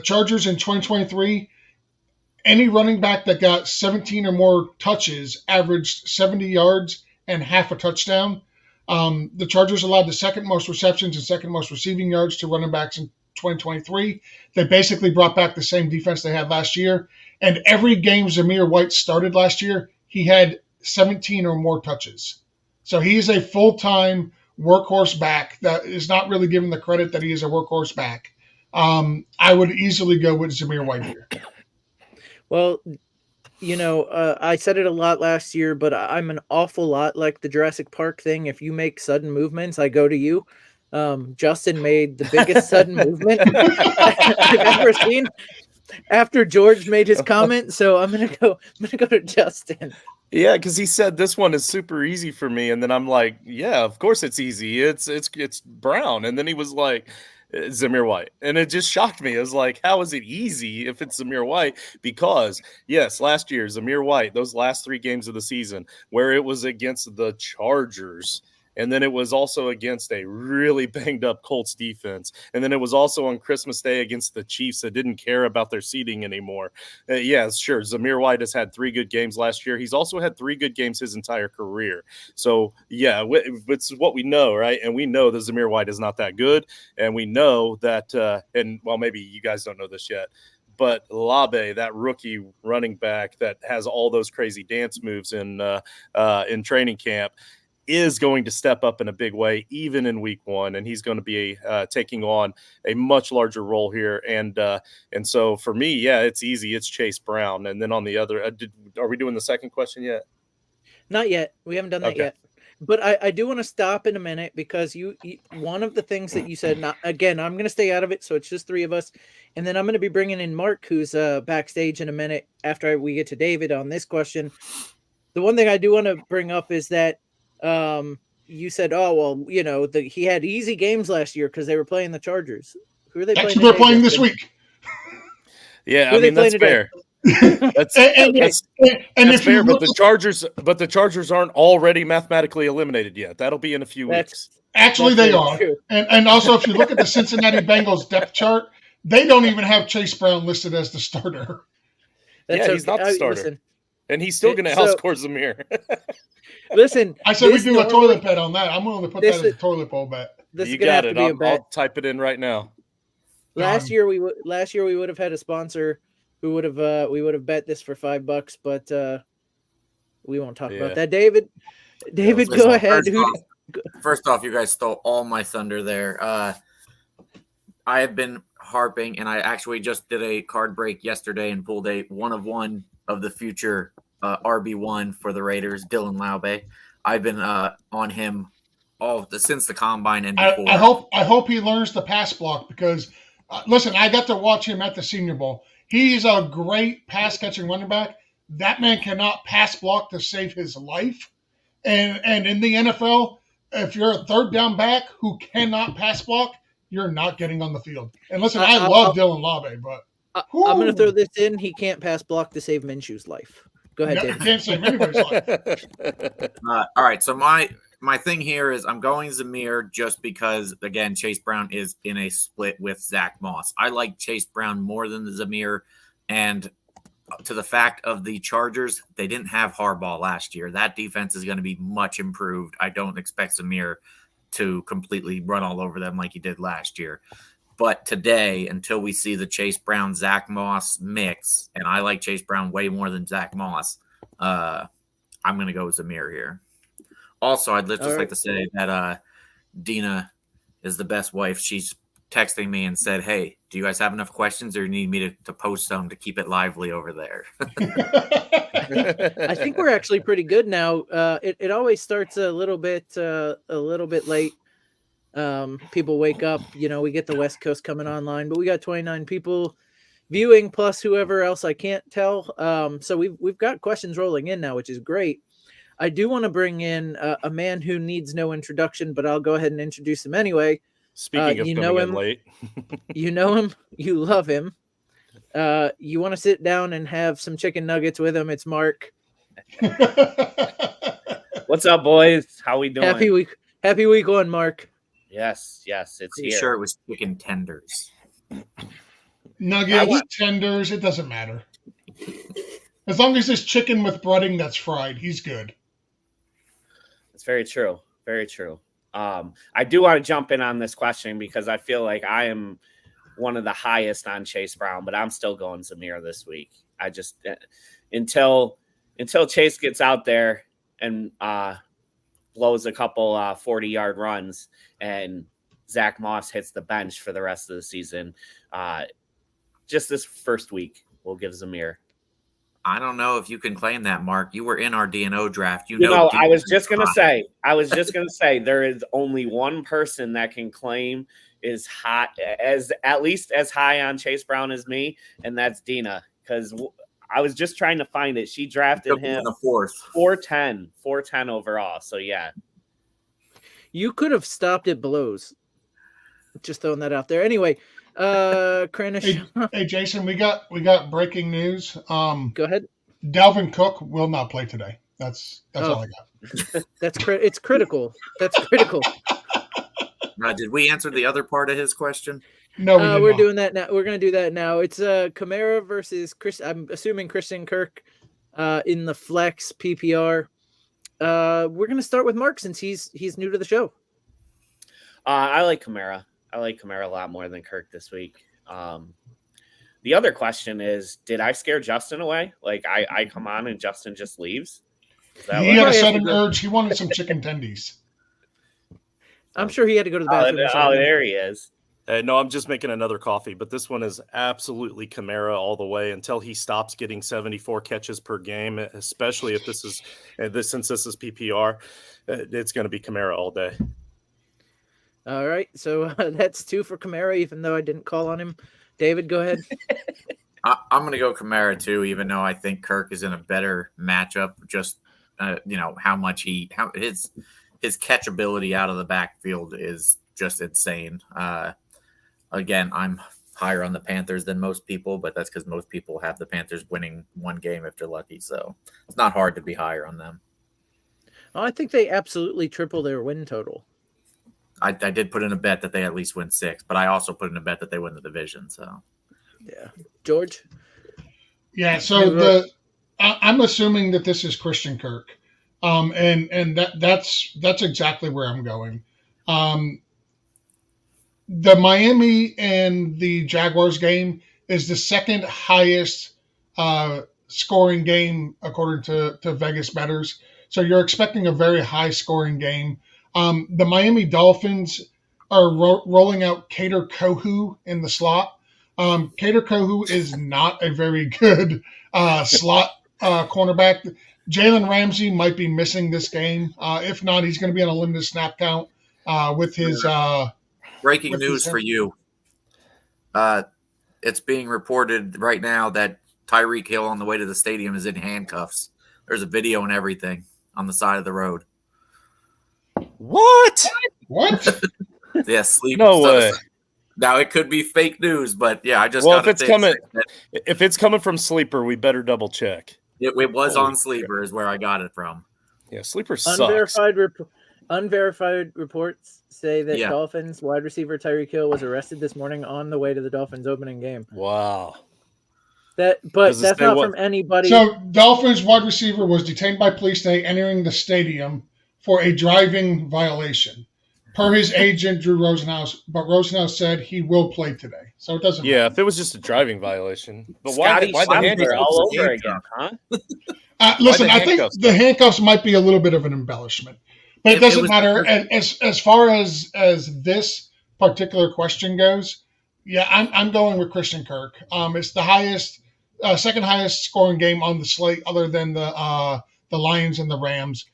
Chargers in 2023, any running back that got 17 or more touches averaged 70 yards and half a touchdown. The Chargers allowed the second most receptions and second most receiving yards to running backs in 2023. They basically brought back the same defense they had last year. And every game Zamir White started last year, he had 17 or more touches. So he's a full-time workhorse back that is not really given the credit that he is a workhorse back. I would easily go with Zamir White here. Well, I said it a lot last year, but I'm an awful lot like the Jurassic Park thing. If you make sudden movements, I go to you. Justin made the biggest sudden movement I've ever seen after George made his comment. So I'm gonna go to Justin. Yeah, because he said this one is super easy for me, and then I'm like, yeah, of course it's easy. It's Brown, and then he was like, Zamir White, and it just shocked me. I was like, how is it easy if it's Zamir White? Because yes, last year Zamir White, those last 3 games of the season where it was against the Chargers, and then it was also against a really banged up Colts defense, and then it was also on Christmas Day against the Chiefs that didn't care about their seeding anymore. Yeah, sure, Zamir White has had 3 good games last year. He's also had 3 good games his entire career. So yeah, it's what we know, right? And we know that Zamir White is not that good, and we know that, and well, maybe you guys don't know this yet, but Labe, that rookie running back that has all those crazy dance moves in training camp, is going to step up in a big way, even in week 1. And he's going to be taking on a much larger role here. And so for me, yeah, it's easy. It's Chase Brown. And then on the other, are we doing the second question yet? Not yet. We haven't done that yet. But I do want to stop in a minute because you one of the things that you said, again, I'm going to stay out of it. So it's just 3 of us. And then I'm going to be bringing in Mark, who's backstage in a minute after we get to David on this question. The one thing I do want to bring up is that you said, oh, well, he had easy games last year because they were playing the Chargers. Who are they playing? They're playing this week. Yeah, I mean, that's fair. That's fair, but the Chargers aren't already mathematically eliminated yet. That'll be in a few weeks. Actually, they are. And also, if you look at the Cincinnati Bengals depth chart, they don't even have Chase Brown listed as the starter. He's not the starter. Listen, and he's still going to outscore Zamir. Listen, I said we do a toilet bet on that. I'm willing to put that as a toilet bowl bet. You got it. I'll type it in right now. Last year we would have had a sponsor who would have bet this for $5, but we won't talk about that. David, go ahead. First off, you guys stole all my thunder there. I have been harping, and I actually just did a card break yesterday and pulled a 1-of-1 of the future RB1 for the Raiders, Dylan Laube. I've been on him since the combine and before. I hope he learns to pass block because, listen, I got to watch him at the Senior Bowl. He's a great pass catching running back. That man cannot pass block to save his life. And in the NFL, if you're a third down back who cannot pass block, you're not getting on the field. And listen, I love Dylan Laube, but I'm going to throw this in. He can't pass block to save Minshew's life. Go ahead, No, you David. can't save anybody's life. All right, so my thing here is I'm going Zamir just because, again, Chase Brown is in a split with Zach Moss. I like Chase Brown more than the Zamir, and to the fact of the Chargers, they didn't have Harbaugh last year. That defense is going to be much improved. I don't expect Zamir to completely run all over them like he did last year. But today, until we see the Chase Brown, Zach Moss mix, and I like Chase Brown way more than Zach Moss, I'm going to go with Zamir here. Also, I'd just like to say that Dina is the best wife. She's texting me and said, "Hey, do you guys have enough questions, or you need me to post some to keep it lively over there?" I think we're actually pretty good now. It always starts a little bit late. People wake up, we get the West Coast coming online, but we got 29 people viewing plus whoever else I can't tell. So we've got questions rolling in now, which is great. I do want to bring in a man who needs no introduction, but I'll go ahead and introduce him anyway. Speaking of coming in late. You know him, you love him. You want to sit down and have some chicken nuggets with him. It's Mark. What's up, boys? How we doing? Happy week one, Mark. Yes, it's Pretty here. sure it was chicken tenders. Nuggets, tenders, it doesn't matter. As long as there's chicken with breading that's fried, he's good. It's very true. Very true. I do want to jump in on this question because I feel like I am one of the highest on Chase Brown, but I'm still going Zamir this week. I just until Chase gets out there and blows a couple 40-yard runs and Zach Moss hits the bench for the rest of the season. Just this first week, we'll give Zamir. I don't know if you can claim that, Mark. You were in our DNO draft. I was just gonna say there is only one person that can claim is hot as at least as high on Chase Brown as me, and that's Dina. Because I was just trying to find it. She drafted him in the fourth, 410 overall. So yeah, you could have stopped at blows. Just throwing that out there. Anyway. Cranish. Hey, Jason, we got breaking news. Go ahead. Dalvin Cook will not play today. That's all I got. It's critical. That's critical. Did we answer the other part of his question? No, we're doing that now. We're going to do that now. It's Kamara versus Chris. I'm assuming Christian Kirk in the flex PPR. We're going to start with Mark since he's new to the show. I like Kamara. I like Kamara a lot more than Kirk this week. The other question is, did I scare Justin away? Like I come on and Justin just leaves? He had a sudden urge. He wanted some chicken tendies. I'm sure he had to go to the bathroom. There he is. No, I'm just making another coffee, but this one is absolutely Kamara all the way until he stops getting 74 catches per game, especially if since this is PPR, it's going to be Kamara all day. All right, so that's 2 for Kamara, even though I didn't call on him. David, go ahead. I'm going to go Kamara too, even though I think Kirk is in a better matchup. Just how much his catchability out of the backfield is just insane. Again, I'm higher on the Panthers than most people, but that's because most people have the Panthers winning one game if they're lucky. So it's not hard to be higher on them. I think they absolutely triple their win total. I did put in a bet that they at least win 6, but I also put in a bet that they win the division. So, yeah, George. Yeah, so I'm assuming that this is Christian Kirk, and that's exactly where I'm going. The Miami and the Jaguars game is the second highest scoring game according to Vegas bettors. So you're expecting a very high scoring game. The Miami Dolphins are rolling out Kader Kohu in the slot. Kader Kohu is not a very good slot cornerback. Jalen Ramsey might be missing this game. If not, he's going to be on a limited snap count with his breaking news for you. It's being reported right now that Tyreek Hill on the way to the stadium is in handcuffs. There's a video and everything on the side of the road. What? Yeah, sleep. No way. Now it could be fake news, but yeah, I just if it's coming from Sleeper, we better double check. It was Holy on Sleeper is where I got it from. Yeah, Sleeper sucks. Unverified reports say that Yeah. Dolphins wide receiver Tyreek Hill was arrested this morning on the way to the Dolphins opening game. Wow. But Does it that's say not what- from anybody. So Dolphins wide receiver was detained by police today entering the stadium for a driving violation. Per his agent, Drew Rosenhaus, but Rosenhaus said he will play today. So it doesn't Yeah, matter. if it was just a driving violation. But why Scotty the Scheffler handcuffs? all over handcuffs? again, huh? Listen, the I think handcuffs? the handcuffs might be a little bit of an embellishment. But it It doesn't was- matter. And as far as this particular question goes, yeah, I'm going with Christian Kirk. It's the highest, second highest scoring game on the slate, other than the Lions and the Rams.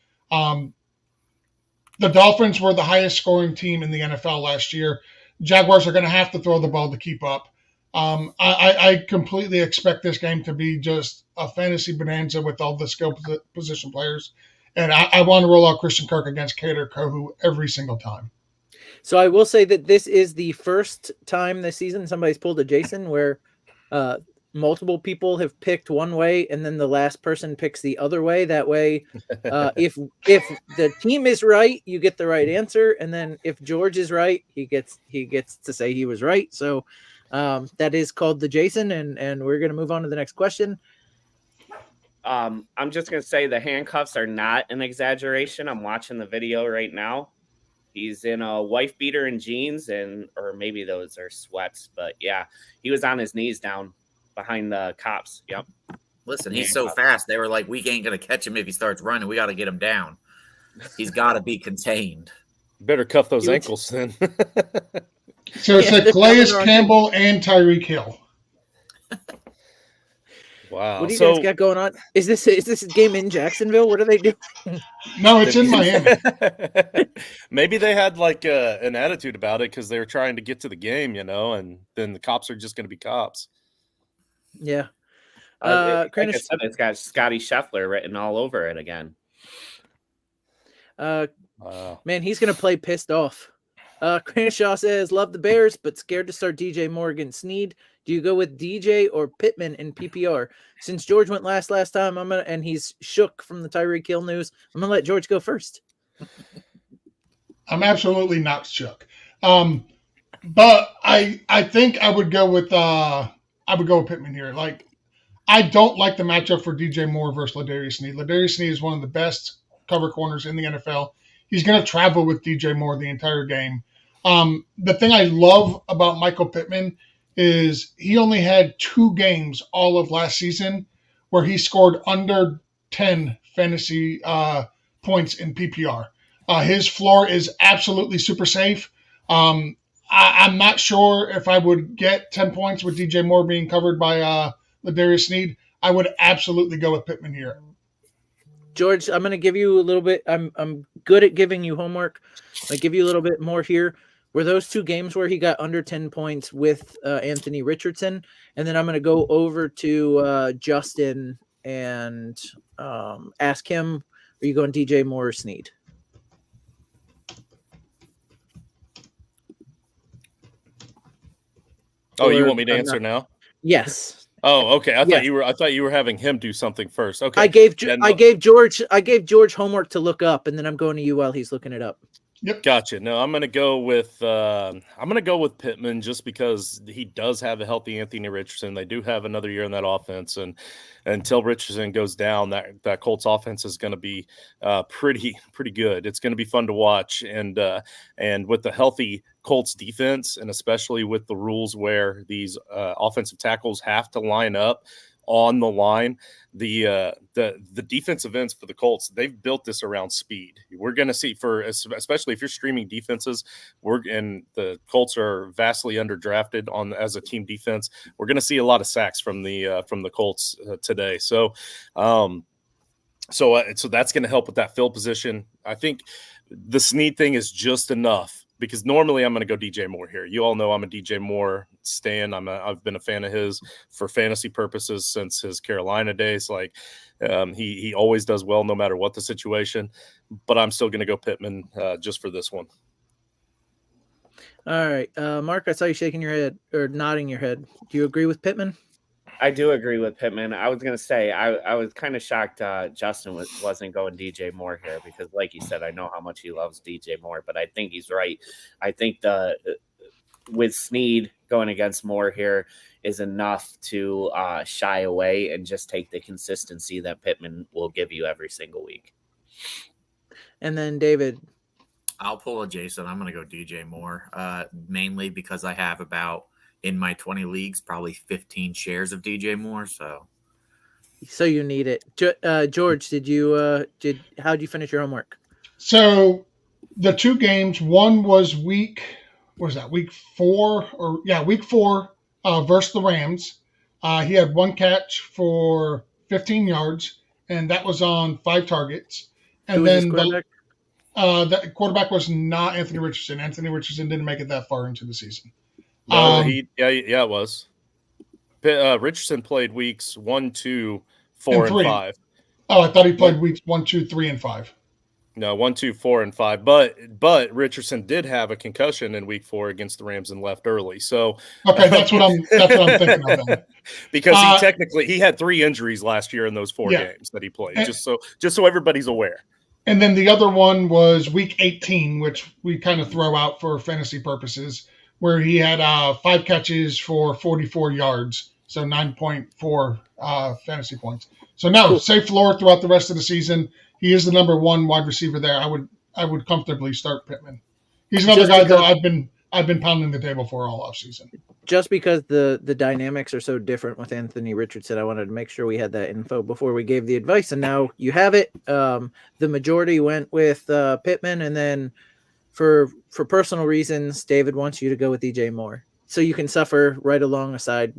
The Dolphins were the highest scoring team in the NFL last year. Jaguars are going to have to throw the ball to keep up. I completely expect this game to be just a fantasy bonanza with all the skill position players. And I want to roll out Christian Kirk against Kader Kohu every single time. So I will say that this is the first time this season somebody's pulled a Jason where multiple people have picked one way and then the last person picks the other way. That way, if the team is right, you get the right answer, and then if George is right, he gets to say he was right. So that is called the Jason, and we're gonna move on to the next question. I'm just gonna say the handcuffs are not an exaggeration. I'm watching the video right now. He's in a wife beater and jeans, or maybe those are sweats, but yeah, he was on his knees down behind the cops. Yep. Listen, he's so fast. They were like, we ain't going to catch him if he starts running. We got to get him down. He's got to be contained. Better cuff those ankles then. So it's Yeah, Calais they're Campbell and Tyreek Hill. Wow. What do you guys got going on? Is this a game in Jacksonville? What are they doing? No, it's in Miami. Maybe they had like an attitude about it because they were trying to get to the game, and then the cops are just going to be cops. Yeah. Like I said, it's got Scotty Scheffler written all over it again. Wow. Man, he's gonna play pissed off. Crenshaw says, "Love the Bears, but scared to start DJ Morgan. Sneed, do you go with DJ or Pittman in PPR? Since George went last time, and he's shook from the Tyreek Hill news. I'm gonna let George go first. I'm absolutely not shook. But I think I would go with Pittman here. Like, I don't like the matchup for DJ Moore versus Ladarius Sneed. Ladarius Sneed is one of the best cover corners in the NFL. He's going to travel with DJ Moore the entire game. The thing I love about Michael Pittman is he only had 2 games all of last season where he scored under 10 fantasy points in PPR. His floor is absolutely super safe. I'm not sure if I would get 10 points with DJ Moore being covered by Ladarius Sneed. I would absolutely go with Pittman here. George, I'm going to give you a little bit. I'm good at giving you homework. I give you a little bit more here. Were those 2 games where he got under 10 points with Anthony Richardson? And then I'm going to go over to Justin and ask him, are you going DJ Moore or Sneed? Oh, you want me to answer now? Yes. Oh, okay. I Yeah. thought you were having him do something first. Okay. I gave George homework to look up, and then I'm going to you while he's looking it up. Yep. Gotcha. No, I'm gonna go with Pittman just because he does have a healthy Anthony Richardson. They do have another year in that offense, and until Richardson goes down, that Colts offense is going to be pretty good. It's going to be fun to watch, and with the healthy Colts defense, and especially with the rules where these offensive tackles have to line up on the line, the defensive ends for the Colts, they've built this around speed. We're going to see, especially if you're streaming defenses, and the Colts are vastly underdrafted as a team defense. We're going to see a lot of sacks from the Colts today. So that's going to help with that field position. I think the Sneed thing is just enough, because normally I'm going to go DJ Moore here. You all know I'm a DJ Moore stan. I've been a fan of his for fantasy purposes since his Carolina days. Like, he always does well no matter what the situation. But I'm still going to go Pittman just for this one. All right, Mark, I saw you shaking your head or nodding your head. Do you agree with Pittman? I do agree with Pittman. I was gonna say I was kind of shocked Justin wasn't going DJ Moore here because, like you said, I know how much he loves DJ Moore, but I think he's right. I think with Snead going against Moore here is enough to shy away and just take the consistency that Pittman will give you every single week. And then David. I'll pull a Jason. I'm going to go DJ Moore, mainly because I have about, in my 20 leagues, probably 15 shares of DJ Moore. So you need it. George, how'd you finish your homework? So the two games, one was week 4 versus the Rams. He had one catch for 15 yards, and that was on 5 targets. And Who was his then quarterback? that quarterback was not Anthony Richardson. Anthony Richardson didn't make it that far into the season. No, it was. Richardson played weeks 1, 2, 4, and 5. Oh, I thought he played weeks 1, 2, 3, and 5. No, 1, 2, 4, and 5. But Richardson did have a concussion in week 4 against the Rams and left early. So okay, that's what I'm thinking of then. Because he had 3 injuries last year in those 4 games that he played. Just so everybody's aware. And then the other one was week 18, which we kind of throw out for fantasy purposes, where he had 5 catches for 44 yards, so 9.4 fantasy points. So no, safe floor throughout the rest of the season. He is the number 1 wide receiver there. I would comfortably start Pittman. He's another guy that I've been pounding the table for all offseason. Just because the dynamics are so different with Anthony Richardson, I wanted to make sure we had that info before we gave the advice, and now you have it. The majority went with Pittman, and then for personal reasons, David wants you to go with DJ Moore, so you can suffer right alongside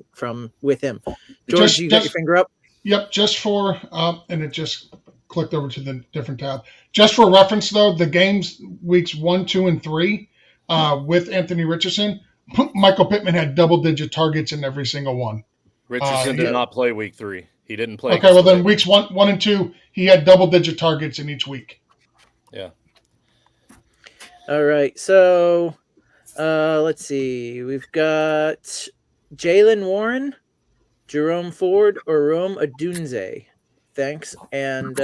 with him. George, you got your finger up? Yep, just for and it just clicked over to the different tab. Just for reference, though, the games weeks 1, 2, and 3 with Anthony Richardson, Michael Pittman had double-digit targets in every single one. Richardson did not play week 3. He didn't play. Okay, well then weeks 1, 1, and 2, he had double-digit targets in each week. Yeah. All right, so let's see. We've got Jalen Warren, Jerome Ford, or Rome Odunze. Thanks, and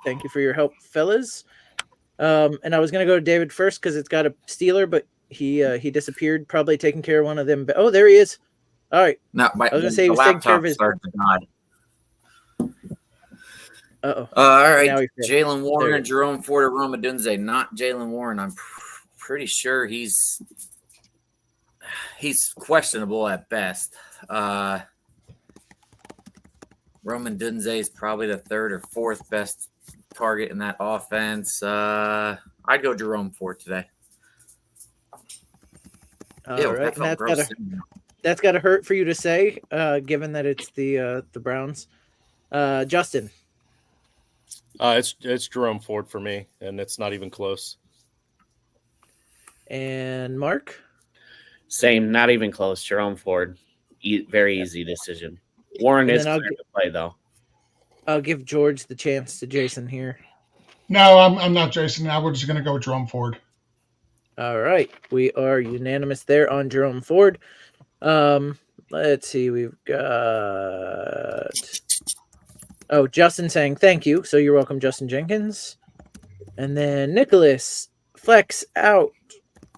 thank you for your help, fellas. And I was gonna go to David first because it's got a Steeler, but he disappeared, probably taking care of one of them. But there he is. All right. No, I was gonna say he was taking care of his. All right, Jalen Warren and Jerome Ford or Rome Odunze. Not Jalen Warren. I'm pretty sure he's questionable at best. Roman Dunze is probably the 3rd or 4th best target in that offense. I'd go Jerome Ford today. All right, that's got to hurt for you to say, given that it's the Browns. Justin, it's Jerome Ford for me, and it's not even close. And Mark, same, not even close. Jerome Ford, very easy decision. Warren is clear to play, though. I'll give George the chance to Jason here. No, I'm not Jason. Now we're just going to go with Jerome Ford. All right. We are unanimous there on Jerome Ford. Let's see. We've got... Oh, Justin saying thank you. So you're welcome, Justin Jenkins. And then Nicholas, flex out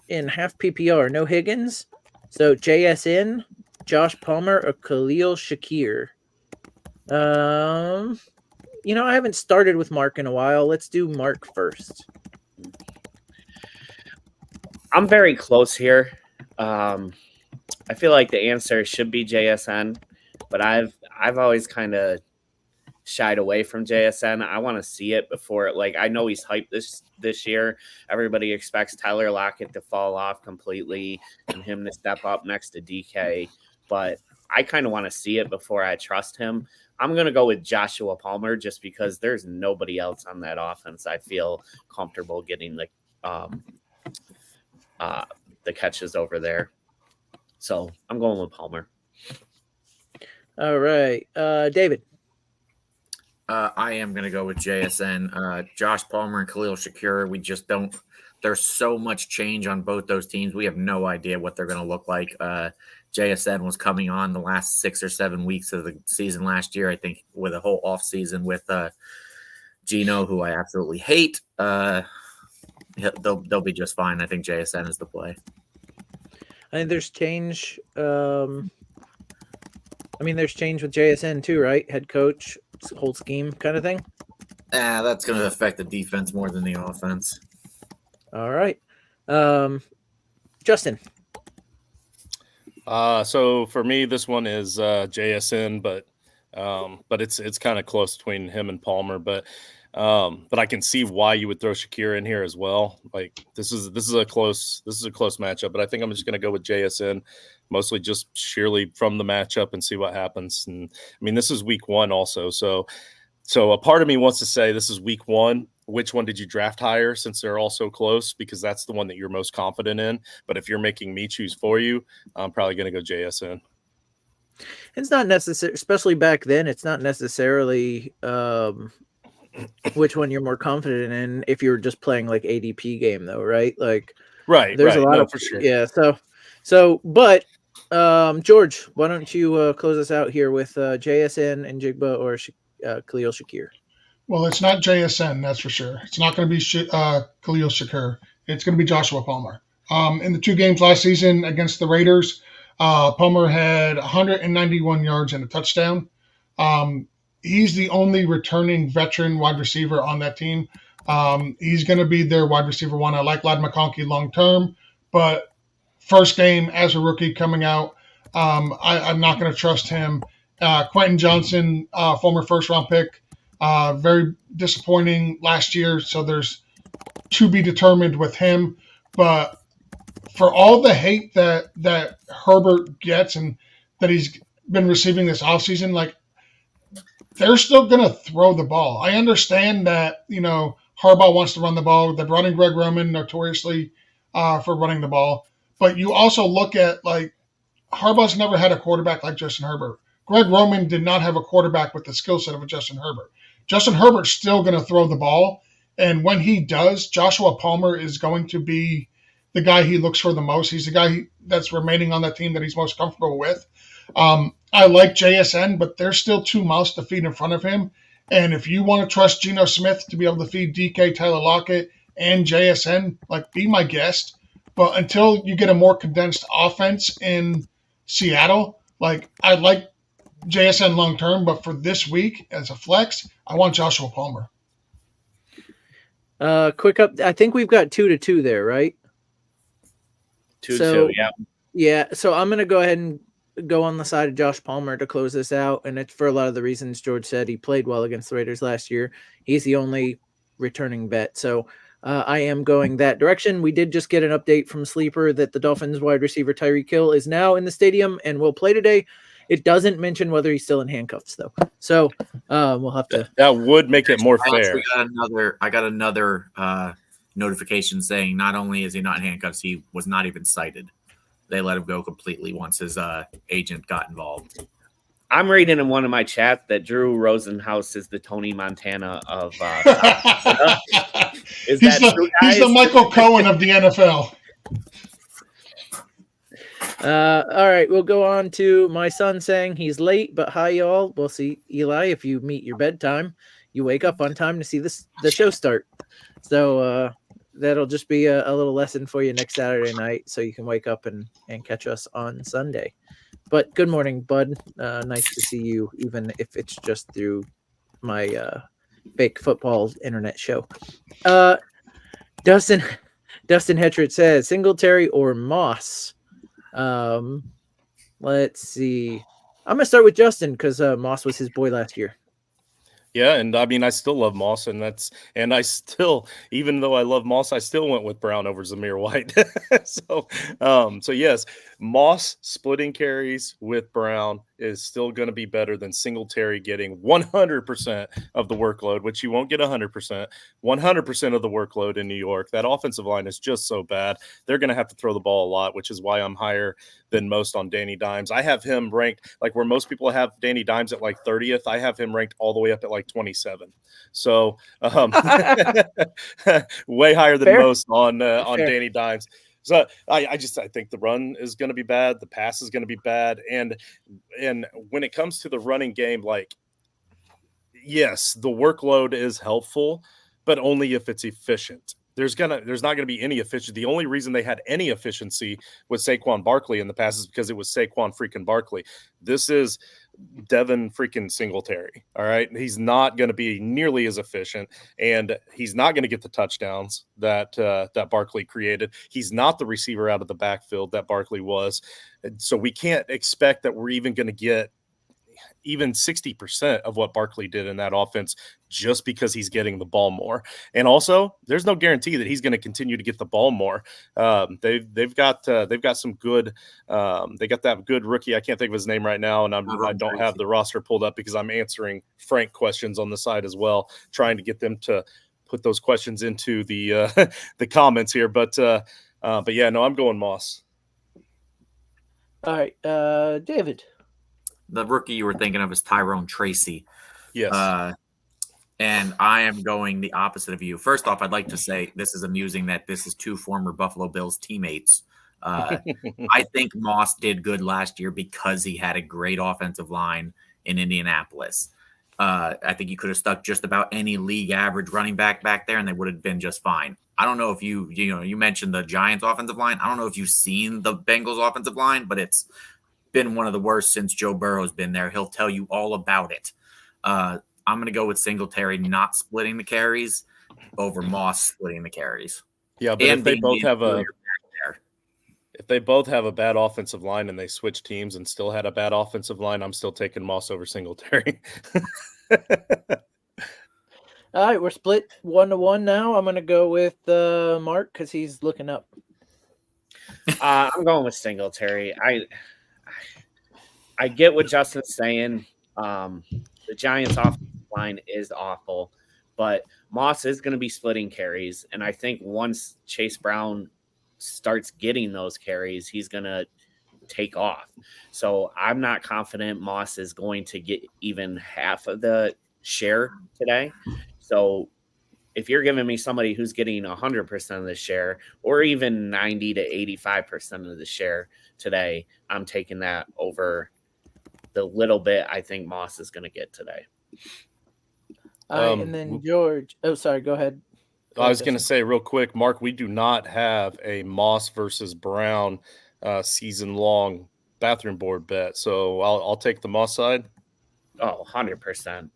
in half PPR. No Higgins. So JSN, Josh Palmer, or Khalil Shakir. I haven't started with Mark in a while. Let's do Mark first. I'm very close here. I feel like the answer should be JSN, but I've always kind of shied away from JSN. I want to see it before I know he's hyped this year. Everybody expects Tyler Lockett to fall off completely and him to step up next to DK, but I kind of want to see it before I trust him. I'm going to go with Joshua Palmer just because there's nobody else on that offense I feel comfortable getting the catches over there. So I'm going with Palmer. All right. David. I am going to go with JSN. Josh Palmer and Khalil Shakir, we just don't – there's so much change on both those teams. We have no idea what they're going to look like. JSN was coming on the last 6 or 7 weeks of the season last year. I think with a whole off season with Gino, who I absolutely hate. They'll be just fine. I think JSN is the play. I think there's change. There's change with JSN too, right? Head coach, whole scheme kind of thing. That's going to affect the defense more than the offense. All right. Justin. So for me, this one is JSN, but it's kind of close between him and Palmer. But I can see why you would throw Shakir in here as well. Like this is a close matchup, but I think I'm just going to go with JSN, mostly just sheerly from the matchup and see what happens. And I mean, this is week 1 also, so a part of me wants to say this is week 1. Which one did you draft higher since they're all so close? Because that's the one that you're most confident in. But if you're making me choose for you, I'm probably going to go JSN. It's not necessary, especially back then. It's not necessarily which one you're more confident in if you're just playing like ADP game, though, right? Like, right. There's a lot of for sure. Yeah. But George, why don't you close us out here with JSN and Jigba or Khalil Shakir? Well, it's not JSN, that's for sure. It's not going to be Khalil Shakir. It's going to be Joshua Palmer. In the 2 games last season against the Raiders, Palmer had 191 yards and a touchdown. He's the only returning veteran wide receiver on that team. He's going to be their wide receiver 1. I like Ladd McConkey long term, but first game as a rookie coming out, I'm not going to trust him. Quentin Johnson, former first-round pick, very disappointing last year, so there's to be determined with him. But for all the hate that Herbert gets and that he's been receiving this offseason, like, they're still going to throw the ball. I understand that, Harbaugh wants to run the ball. They're running Greg Roman notoriously for running the ball. But you also look at, like, Harbaugh's never had a quarterback like Justin Herbert. Greg Roman did not have a quarterback with the skill set of a Justin Herbert. Justin Herbert's still going to throw the ball. And when he does, Joshua Palmer is going to be the guy he looks for the most. He's the guy that's remaining on that team that he's most comfortable with. I like JSN, but there's still 2 mouths to feed in front of him. And if you want to trust Geno Smith to be able to feed DK, Tyler Lockett, and JSN, like, be my guest. But until you get a more condensed offense in Seattle, like, I like JSN long term, but for this week as a flex, I want Joshua Palmer. Quick up. I think we've got 2-2 there, right? 2-2, yeah. Yeah. So I'm going to go ahead and go on the side of Josh Palmer to close this out. And it's for a lot of the reasons George said. He played well against the Raiders last year. He's the only returning vet. So I am going that direction. We did just get an update from Sleeper that the Dolphins wide receiver Tyreek Hill is now in the stadium and will play today. It doesn't mention whether he's still in handcuffs, though. So we'll have to. That would make it more fair. I got another notification saying not only is he not in handcuffs, he was not even cited. They let him go completely once his agent got involved. I'm reading in one of my chats that Drew Rosenhaus is the Tony Montana of. Is that true, guys? He's the Michael Cohen of the NFL. All right, we'll go on to my son saying he's late, but hi, y'all. We'll see, Eli, if you meet your bedtime, you wake up on time to see the show start. So that'll just be a little lesson for you next Saturday night, so you can wake up and catch us on Sunday. But good morning, bud. Nice to see you, even if it's just through my fake football internet show. Dustin Hetritt says Singletary or Moss. Let's see. I'm gonna start with Justin because Moss was his boy last year. Yeah, and I mean, I still love Moss, and I still, even though I love Moss, I still went with Brown over Zamir White. So yes, Moss splitting carries with Brown is still going to be better than Singletary getting 100% of the workload, which you won't get 100%. 100% of the workload in New York. That offensive line is just so bad. They're going to have to throw the ball a lot, which is why I'm higher than most on Danny Dimes. I have him ranked like where most people have Danny Dimes at like 30th. I have him ranked all the way up at like 27. So way higher than Fair. most on Danny Dimes. So I think the run is going to be bad. The pass is going to be bad. And when it comes to the running game, like, yes, the workload is helpful, but only if it's efficient. There's not going to be any efficiency. The only reason they had any efficiency with Saquon Barkley in the past is because it was Saquon freaking Barkley. This is Devin freaking Singletary. All right. He's not going to be nearly as efficient, and he's not going to get the touchdowns that Barkley created. He's not the receiver out of the backfield that Barkley was. So we can't expect that we're even going to get even 60% of what Barkley did in that offense just because he's getting the ball more. And also, there's no guarantee that he's going to continue to get the ball more. They've got some good. They got that good rookie. I can't think of his name right now, and I don't have the roster pulled up because I'm answering Frank questions on the side as well, trying to get them to put those questions into the the comments here. But yeah, no, I'm going Moss. All right, David. The rookie you were thinking of is Tyrone Tracy. Yes. And I am going the opposite of you. First off, I'd like to say this is amusing that this is two former Buffalo Bills teammates. I think Moss did good last year because he had a great offensive line in Indianapolis. I think you could have stuck just about any league average running back there, and they would have been just fine. I don't know if you mentioned the Giants offensive line. I don't know if you've seen the Bengals offensive line, but it's been one of the worst since Joe Burrow's been there. He'll tell you all about it. I'm going to go with Singletary not splitting the carries over Moss splitting the carries. Yeah, but if they both have a bad offensive line and they switch teams and still had a bad offensive line, I'm still taking Moss over Singletary. All right, we're split 1-1 now. I'm going to go with Mark because he's looking up. I'm going with Singletary. I get what Justin's saying. The Giants' offensive line is awful, but Moss is going to be splitting carries. And I think once Chase Brown starts getting those carries, he's going to take off. So I'm not confident Moss is going to get even half of the share today. So if you're giving me somebody who's getting 100% of the share or even 90 to 85% of the share today, I'm taking that over the little bit I think Moss is going to get today. All right, and then George. Oh, sorry. Go ahead. I was going to say real quick, Mark, we do not have a Moss versus Brown season-long bathroom board bet. So I'll take the Moss side. Oh, 100%.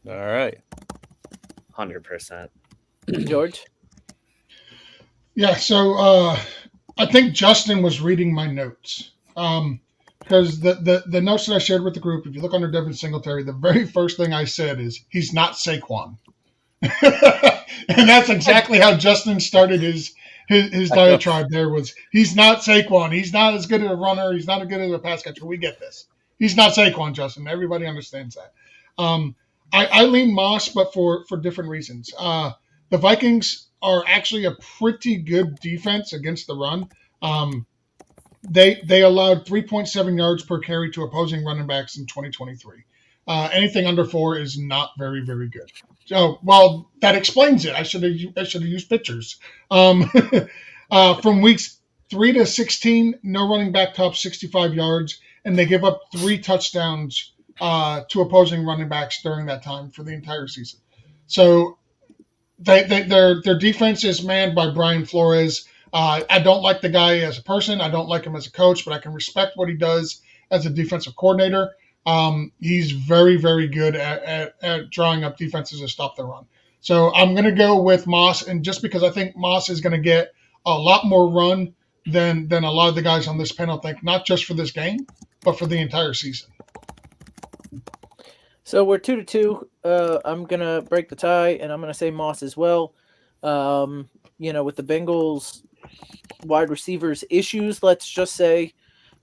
All right. 100%. George? Yeah, so I think Justin was reading my notes. Because the notes that I shared with the group, if you look under Devin Singletary, the very first thing I said is he's not Saquon. And that's exactly how Justin started his diatribe there was he's not Saquon. He's not as good as a runner. He's not as good as a pass catcher. We get this. He's not Saquon, Justin. Everybody understands that. I lean Moss, but for different reasons. The Vikings are actually a pretty good defense against the run. They allowed 3.7 yards per carry to opposing running backs in 2023. Anything under 4 is not very, very good. So, well, that explains it. I should have used pictures. From weeks 3 to 16, no running back tops 65 yards, and they give up 3 touchdowns to opposing running backs during that time for the entire season. So their defense is manned by Brian Flores. I don't like the guy as a person. I don't like him as a coach, but I can respect what he does as a defensive coordinator. He's very, very good at drawing up defenses to stop the run. So I'm going to go with Moss, and just because I think Moss is going to get a lot more run than a lot of the guys on this panel think, not just for this game, but for the entire season. So we're 2-2. I'm going to break the tie, and I'm going to say Moss as well. With the Bengals wide receivers issues, let's just say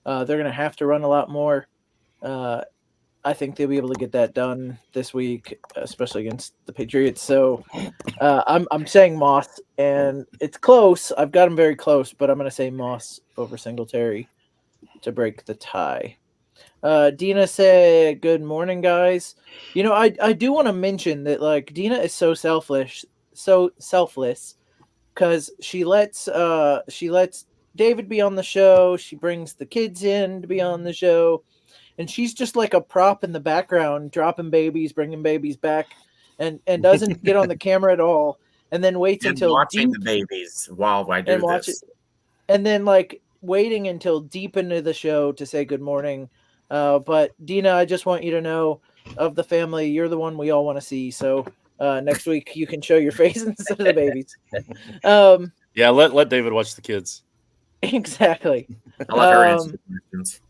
they're going to have to run a lot more. I think they'll be able to get that done this week, especially against the Patriots. So I'm saying Moss, and it's close. I've got him very close, but I'm going to say Moss over Singletary to break the tie. Dina said, "Good morning, guys." I do want to mention that Dina is so selfless, because she lets David be on the show. She brings the kids in to be on the show. And she's just like a prop in the background, dropping babies, bringing babies back, and doesn't get on the camera at all. And then waits And until watching deep the babies while I do and watch this. it. And then like waiting until deep into the show to say good morning. But Dina, I just want you to know, of the family, you're the one we all want to see. So next week you can show your face instead of the babies. Yeah, let David watch the kids. Exactly. I'll let her answer the questions.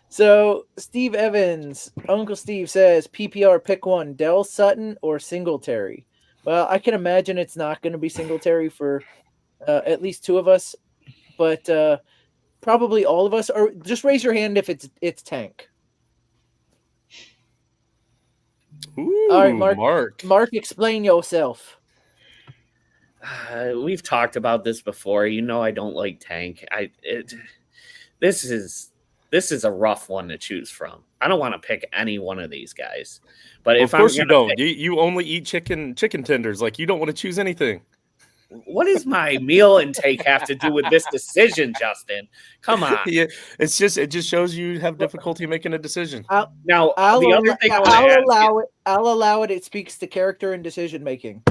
So Steve Evans, Uncle Steve says, PPR pick one, Dell Sutton or Singletary. Well, I can imagine it's not going to be Singletary for at least two of us, but probably all of us. Or just raise your hand if it's Tank. Ooh, All right, Mark. Mark. Mark, explain yourself. We've talked about this before. You know, I don't like Tank. This is a rough one to choose from. I don't want to pick any one of these guys. But Well, if of course I'm you don't. pick, You only eat chicken tenders. Like, you don't want to choose anything. what does my meal intake have to do with this decision, Justin? Come on. Yeah, it just shows you have difficulty making a decision. Now, I'll the other thing I want to ask allow it. I'll allow it. It speaks to character and decision making.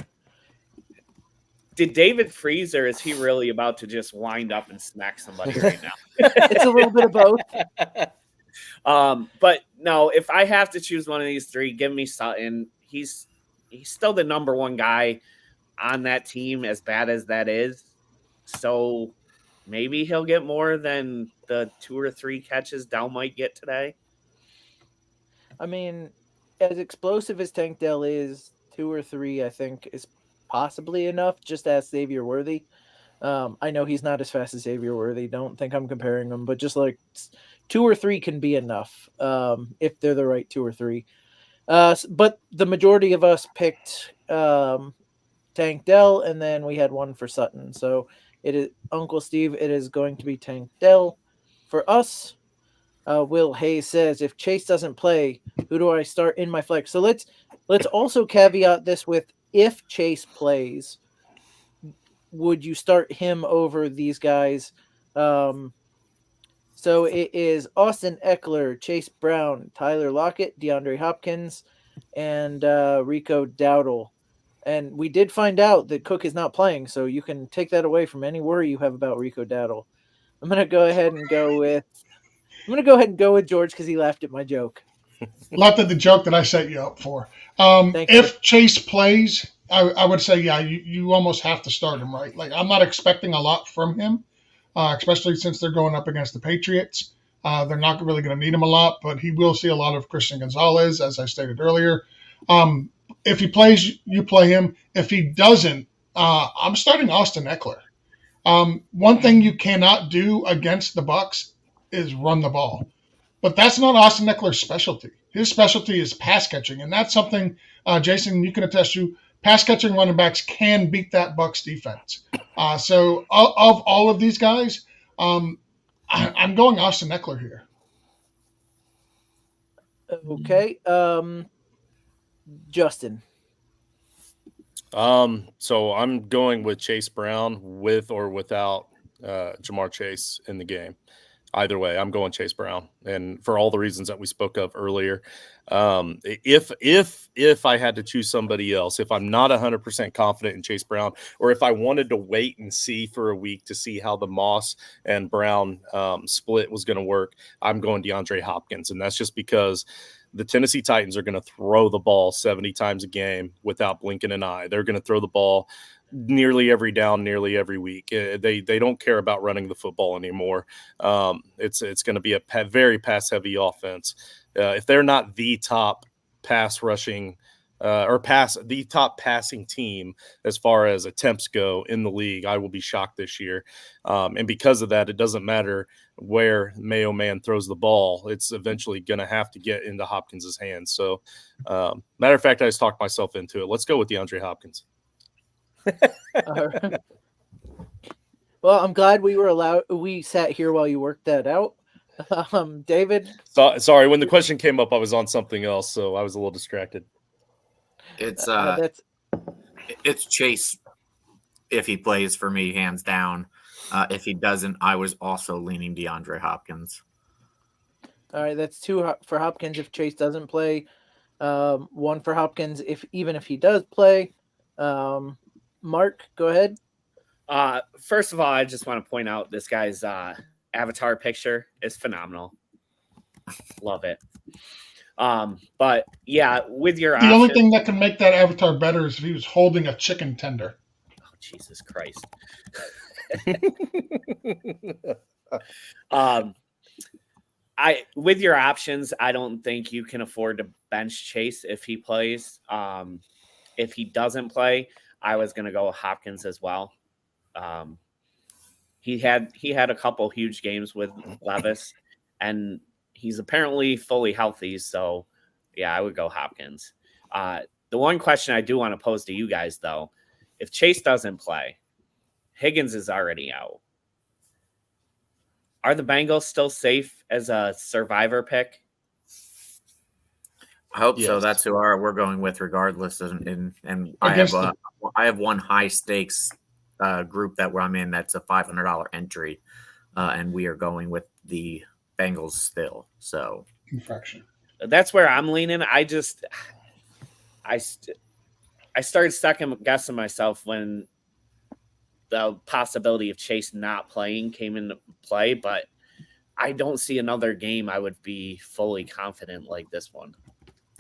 did David freeze, or is he really about to just wind up and smack somebody right now? It's a little bit of both. But no, if I have to choose one of these three, give me Sutton. He's still the number one guy on that team, as bad as that is. So maybe he'll get more than the 2 or 3 catches Dell might get today. I mean, as explosive as Tank Dell is, 2 or 3, I think, is possibly enough. Just ask Xavier Worthy. I know he's not as fast as Xavier Worthy. Don't think I'm comparing them, but just like 2 or 3 can be enough if they're the right 2 or 3. But the majority of us picked Tank Dell, and then we had one for Sutton. So it is Uncle Steve. It is going to be Tank Dell for us. Will Hayes says, if Chase doesn't play, who do I start in my flex? So let's also caveat this with, if Chase plays, would you start him over these guys? So it is Austin Eckler, Chase Brown, Tyler Lockett, DeAndre Hopkins, and Rico Dowdle. And we did find out that Cook is not playing, so you can take that away from any worry you have about Rico Dowdle. I'm gonna go ahead and go with George because he laughed at my joke. Laughed at the joke that I set you up for. Thank you. If Chase plays, I would say, yeah, you almost have to start him, right? Like, I'm not expecting a lot from him, especially since they're going up against the Patriots. They're not really going to need him a lot, but he will see a lot of Christian Gonzalez, as I stated earlier. If he plays, you play him. If he doesn't, I'm starting Austin Eckler. One thing you cannot do against the Bucs is run the ball. But that's not Austin Eckler's specialty. His specialty is pass catching, and that's something, Jason, you can attest to. Pass catching running backs can beat that Bucs defense. So of all of these guys, I'm going Austin Eckler here. Okay. Justin. So I'm going with Chase Brown with or without Jamar Chase in the game. Either way, I'm going Chase Brown, and for all the reasons that we spoke of earlier. If I had to choose somebody else, if I'm not 100% confident in Chase Brown, or if I wanted to wait and see for a week to see how the Moss and Brown split was going to work, I'm going DeAndre Hopkins, and that's just because the Tennessee Titans are going to throw the ball 70 times a game without blinking an eye. They're going to throw the ball nearly every down, nearly every week. They don't care about running the football anymore. It's going to be a very pass-heavy offense. If they're not the top pass rushing the top passing team as far as attempts go in the league, I will be shocked this year. And because of that, it doesn't matter where Mayo Man throws the ball. It's eventually going to have to get into Hopkins' hands. So, matter of fact, I just talked myself into it. Let's go with DeAndre Hopkins. Well, I'm glad we sat here while you worked that out. David? Sorry, when the question came up, I was on something else, so I was a little distracted. It's Chase if he plays for me, hands down. If he doesn't, I was also leaning DeAndre Hopkins. All right, that's 2 for Hopkins if Chase doesn't play. 1 for Hopkins even if he does play. Mark, go ahead. First of all, I just want to point out this guy's avatar picture is phenomenal. Love it. But yeah, with your The only thing that can make that avatar better is if he was holding a chicken tender. Oh, Jesus Christ. With your options, I don't think you can afford to bench Chase if he plays. If he doesn't play, I was going to go Hopkins as well. He had a couple huge games with Levis, and he's apparently fully healthy. So, yeah, I would go Hopkins. The one question I do want to pose to you guys, though, if Chase doesn't play, Higgins is already out. Are the Bengals still safe as a survivor pick? I hope so. Yes. That's who we're going with, regardless. And I have one high stakes group that I'm in. That's a $500 entry, and we are going with the Bengals still. So Infraction. That's where I'm leaning. I started second guessing myself when the possibility of Chase not playing came into play, but I don't see another game I would be fully confident like this one.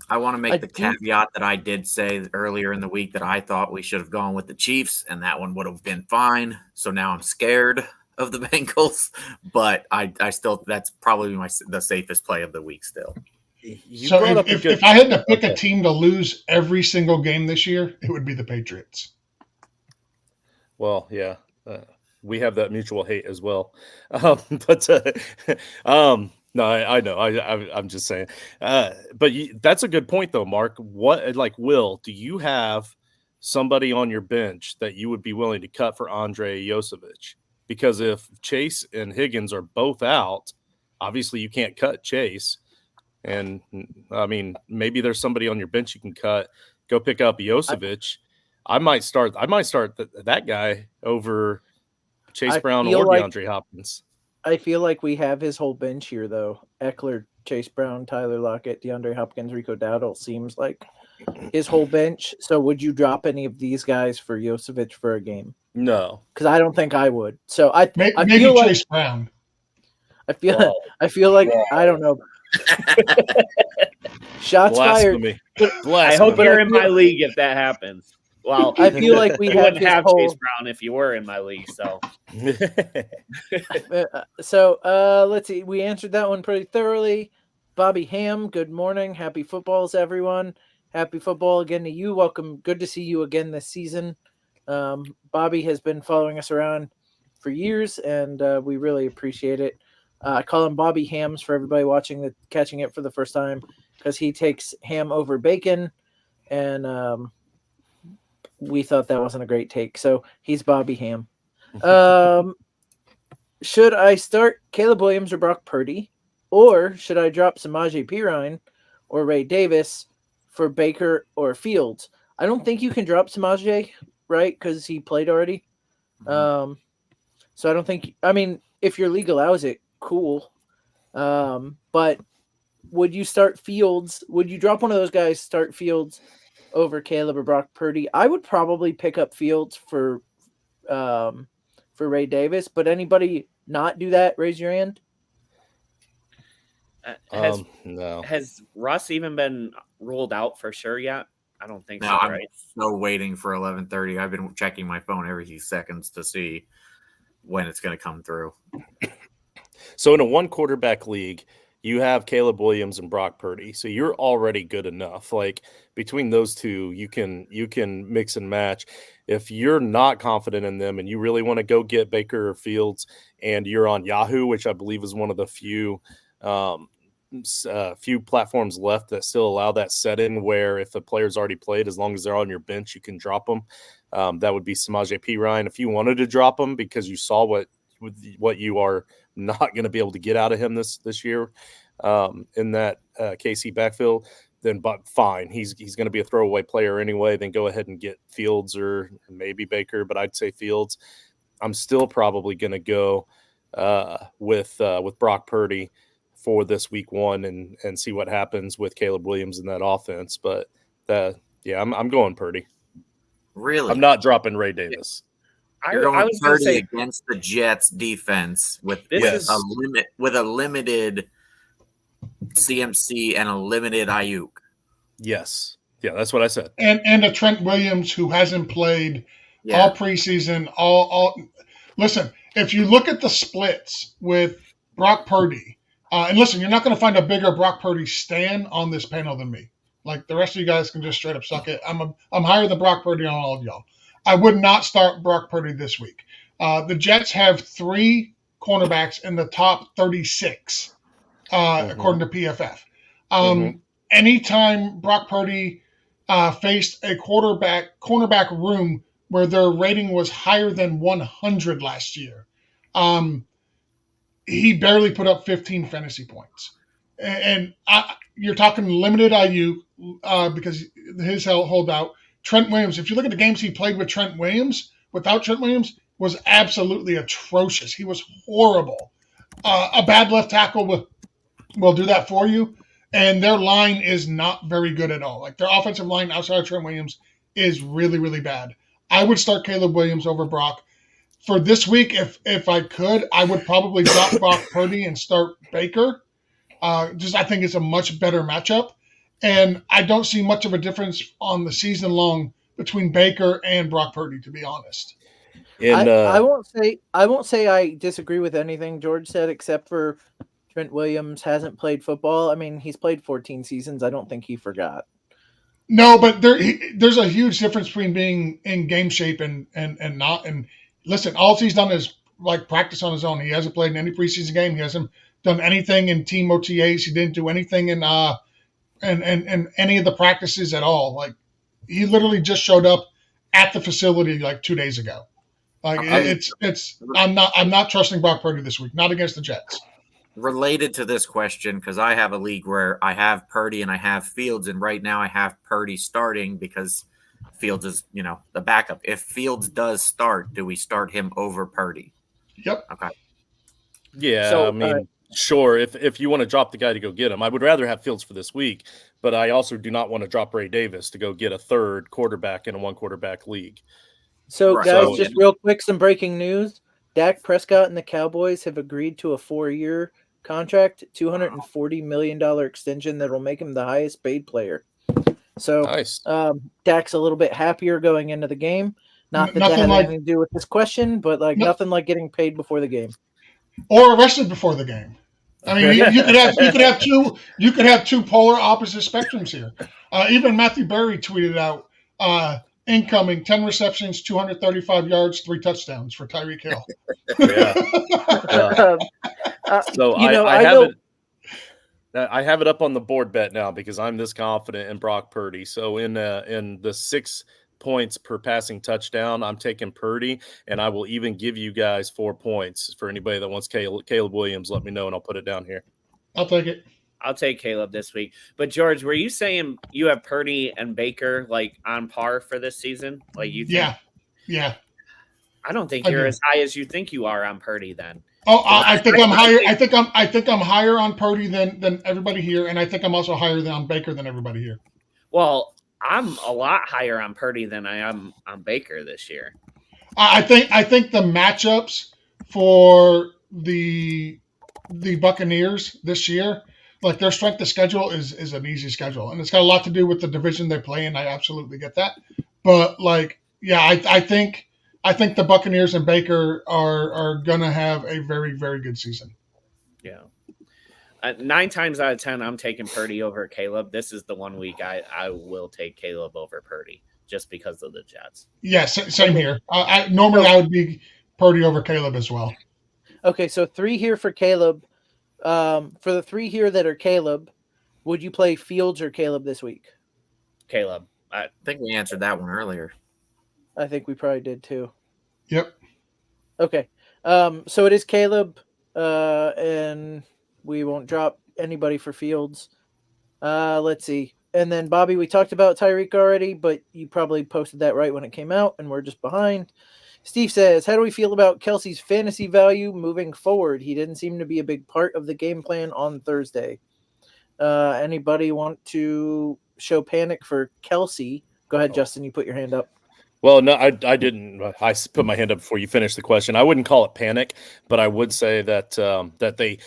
I want to make the caveat that I did say earlier in the week that I thought we should have gone with the Chiefs, and that one would have been fine. So now I'm scared of the Bengals, but I still, that's probably the safest play of the week still. So if I had to pick a team to lose every single game this year, it would be the Patriots. Well, yeah, we have that mutual hate as well. No, I know. I'm just saying. But that's a good point, though, Mark. Will, do you have somebody on your bench that you would be willing to cut for Andre Yosevich? Because if Chase and Higgins are both out, obviously you can't cut Chase. And, I mean, maybe there's somebody on your bench you can cut. Go pick up Yosevich. I might start that guy over Chase Brown or DeAndre Hopkins. I feel like we have his whole bench here, though. Eckler, Chase Brown, Tyler Lockett, DeAndre Hopkins, Rico Dowdle seems like his whole bench. So would you drop any of these guys for Yosevich for a game? No. Because I don't think I would. So I maybe feel Chase like, Brown. I feel like I don't know. Shots Blasphemy. fired. I hope you're in my league if that happens. Well, I feel like we wouldn't have whole... Chase Brown if you were in my league. So, let's see. We answered that one pretty thoroughly. Bobby Ham, good morning. Happy footballs, everyone. Happy football again to you. Welcome. Good to see you again this season. Bobby has been following us around for years, and we really appreciate it. I call him Bobby Hams for everybody catching it for the first time because he takes ham over bacon, and we thought that wasn't a great take. So he's Bobby Ham. Should I start Caleb Williams or Brock Purdy, or should I drop Samaje Perine or Ray Davis for Baker or Fields? I don't think you can drop Samaje, right? Because he played already. So I don't think. I mean, if your league allows it, cool. But would you start Fields? Would you drop one of those guys, start Fields over Caleb or Brock Purdy? I would probably pick up Fields for Ray Davis. But anybody not do that? Raise your hand. No. Has Russ even been ruled out for sure yet? I don't think so. I'm Right? still waiting for 11:30. I've been checking my phone every few seconds to see when it's going to come through. So in a one quarterback league, you have Caleb Williams and Brock Purdy. So you're already good enough. Like between those two, you can mix and match. If you're not confident in them and you really want to go get Baker or Fields and you're on Yahoo, which I believe is one of the few platforms left that still allow that setting where if a player's already played, as long as they're on your bench, you can drop them. That would be Samaje Perine. If you wanted to drop them because you saw what you are not going to be able to get out of him this year in that KC backfield, then fine. He's going to be a throwaway player anyway. Then go ahead and get Fields or maybe Baker, but I'd say Fields. I'm still probably going to go with Brock Purdy for this week 1 and see what happens with Caleb Williams in that offense. But I'm going Purdy. Really? I'm not dropping Ray Davis. You're going I was going to Purdy say against the Jets defense with Yes. a limited CMC and a limited Ayuk. Yes. Yeah, that's what I said. And a Trent Williams who hasn't played all preseason. Listen, if you look at the splits with Brock Purdy, and listen, you're not going to find a bigger Brock Purdy stan on this panel than me. Like the rest of you guys can just straight up suck it. I'm higher than Brock Purdy on all of y'all. I would not start Brock Purdy this week. The Jets have 3 cornerbacks in the top 36, according to PFF. Anytime Brock Purdy faced a cornerback room where their rating was higher than 100 last year, he barely put up 15 fantasy points. And you're talking limited IU because his holdout. Trent Williams, if you look at the games he played with Trent Williams, without Trent Williams, was absolutely atrocious. He was horrible. A bad left tackle will do that for you. And their line is not very good at all. Like their offensive line outside of Trent Williams is really, really bad. I would start Caleb Williams over Brock. For this week, if I could, I would probably drop Brock Purdy and start Baker. I think it's a much better matchup. And I don't see much of a difference on the season long between Baker and Brock Purdy, to be honest. I won't say I disagree with anything George said, except for Trent Williams hasn't played football. I mean, he's played 14 seasons. I don't think he forgot. No, but there's a huge difference between being in game shape and not. And listen, all he's done is like practice on his own. He hasn't played in any preseason game. He hasn't done anything in team OTAs. He didn't do anything in any of the practices at all. Like he literally just showed up at the facility like 2 days ago. Like I'm not trusting Brock Purdy this week. Not against the Jets. Related to this question, because I have a league where I have Purdy and I have Fields, and right now I have Purdy starting because Fields is, the backup. If Fields does start, do we start him over Purdy? Yep. Okay. Yeah, So, I mean, sure. If you want to drop the guy to go get him, I would rather have Fields for this week, but I also do not want to drop Ray Davis to go get a third quarterback in a 1-quarterback league. So, Right. guys, So- just real quick, some breaking news. Dak Prescott and the Cowboys have agreed to a 4-year contract, $240 million extension that will make him the highest paid player. So, Nice. Dak's a little bit happier going into the game. Not that Nothing has like- anything to do with this question, but nothing like getting paid before the game. Or arrested before the game. I mean, you could have two polar opposite spectrums here. Even Matthew Berry tweeted out incoming 10 receptions, 235 yards, 3 touchdowns for Tyreek Hill. Yeah. So I have it up on the board bet now because I'm this confident in Brock Purdy. So in the 6 points per passing touchdown, I'm taking Purdy, and I will even give you guys 4 points for anybody that wants Caleb Williams. Let me know, and I'll put it down here. I'll take it. I'll take Caleb this week. But George, were you saying you have Purdy and Baker like on par for this season? Like you think? Yeah. I don't think I you're do. as high as you think you are on Purdy then. Oh, I think I'm higher. I think I'm higher on Purdy than everybody here, and I think I'm also higher on Baker than everybody here. Well, I'm a lot higher on Purdy than I am on Baker this year. I think the matchups for the Buccaneers this year, like their strength of schedule is an easy schedule, and it's got a lot to do with the division they play in. I absolutely get that, but I think the Buccaneers and Baker are gonna have a very, very good season. Yeah. 9 times out of 10, I'm taking Purdy over Caleb. This is the one week I will take Caleb over Purdy just because of the Jets. Yes, same here. I would be Purdy over Caleb as well. Okay, so 3 here for Caleb. For the 3 here that are Caleb, would you play Fields or Caleb this week? Caleb. I think we answered that one earlier. I think we probably did too. Yep. Okay. So it is Caleb, and we won't drop anybody for Fields. Let's see. And then, Bobby, we talked about Tyreek already, but you probably posted that right when it came out, and we're just behind. Steve says, how do we feel about Kelsey's fantasy value moving forward? He didn't seem to be a big part of the game plan on Thursday. Anybody want to show panic for Kelsey? Go ahead, Justin. You put your hand up. Well, no, I didn't. I put my hand up before you finished the question. I wouldn't call it panic, but I would say that that they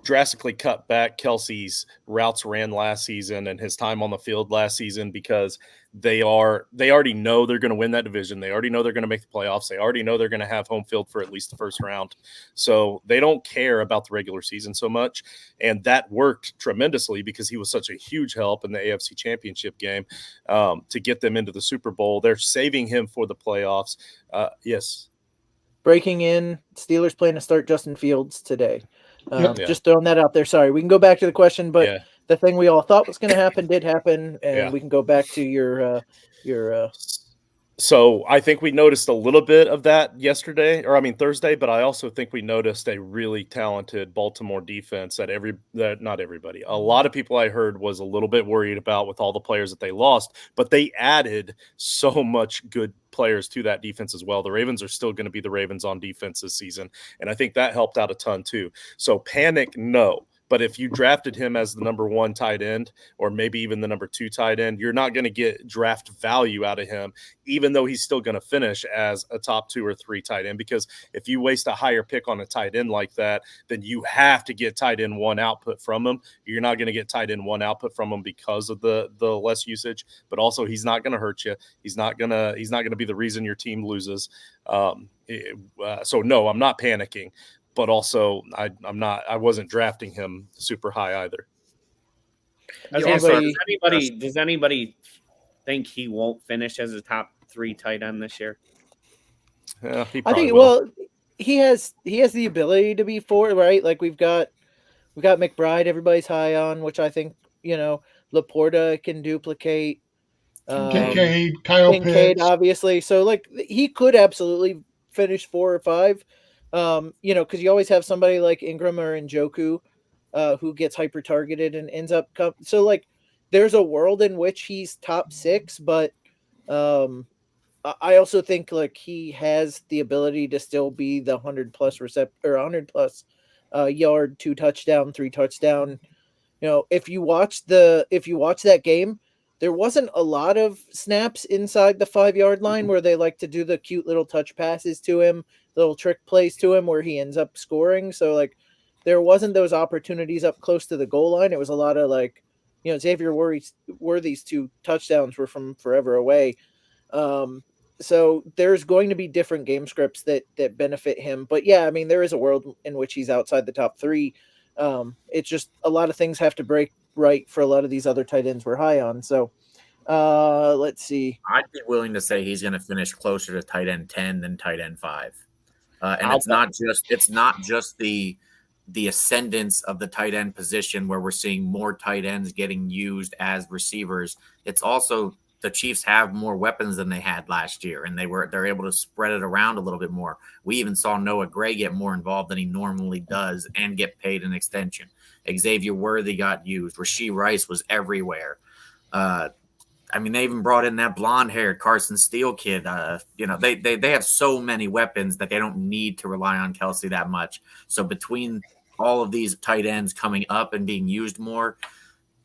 drastically cut back Kelsey's routes ran last season and his time on the field last season because they already know they're going to win that division. They already know they're going to make the playoffs. They already know they're going to have home field for at least the first round. So they don't care about the regular season so much. And that worked tremendously because he was such a huge help in the AFC Championship game to get them into the Super Bowl. They're saving him for the playoffs. Yes. Breaking in, Steelers plan to start Justin Fields today. Yeah. Just throwing that out there. Sorry, we can go back to the question, but the thing we all thought was going to happen did happen, and we can go back to your. So I think we noticed a little bit of that Thursday, but I also think we noticed a really talented Baltimore defense that not everybody, a lot of people I heard was a little bit worried about with all the players that they lost, but they added so much good players to that defense as well. The Ravens are still going to be the Ravens on defense this season, and I think that helped out a ton too. So panic, no. But if you drafted him as the number 1 tight end or maybe even the number 2 tight end, you're not going to get draft value out of him, even though he's still going to finish as a top 2 or 3 tight end. Because if you waste a higher pick on a tight end like that, then you have to get tight end 1 output from him. You're not going to get tight end 1 output from him because of the less usage, but also he's not going to hurt you. He's not going to be the reason your team loses. So no, I'm not panicking. But also, I wasn't drafting him super high either. Does anybody think he won't finish as a top 3 tight end this year? Yeah, I think. Well, he has the ability to be 4, right? Like we've got McBride, everybody's high on, which I think Laporta can duplicate. Kincaid, Kyle Pitts, obviously. So like he could absolutely finish 4 or 5. Because you always have somebody like Ingram or Njoku who gets hyper targeted and ends up so like there's a world in which he's top 6, but I also think like he has the ability to still be the 100 plus yard, 2 touchdown, 3 touchdown. If you watch that game, there wasn't a lot of snaps inside the 5-yard line where they like to do the cute little touch passes to him, little trick plays to him where he ends up scoring. So like there wasn't those opportunities up close to the goal line. It was a lot of like, Xavier Worthy's 2 touchdowns were from forever away. So there's going to be different game scripts that benefit him. But yeah, I mean, there is a world in which he's outside the top 3. It's just a lot of things have to break right for a lot of these other tight ends we're high on. So let's see. I'd be willing to say he's going to finish closer to tight end 10 than tight end 5. And it's not just the ascendance of the tight end position where we're seeing more tight ends getting used as receivers. It's also the Chiefs have more weapons than they had last year, and they're able to spread it around a little bit more. We even saw Noah Gray get more involved than he normally does and get paid an extension. Xavier Worthy got used. Rashee Rice was everywhere. They even brought in that blonde-haired Carson Steele kid. They have so many weapons that they don't need to rely on Kelsey that much. So between all of these tight ends coming up and being used more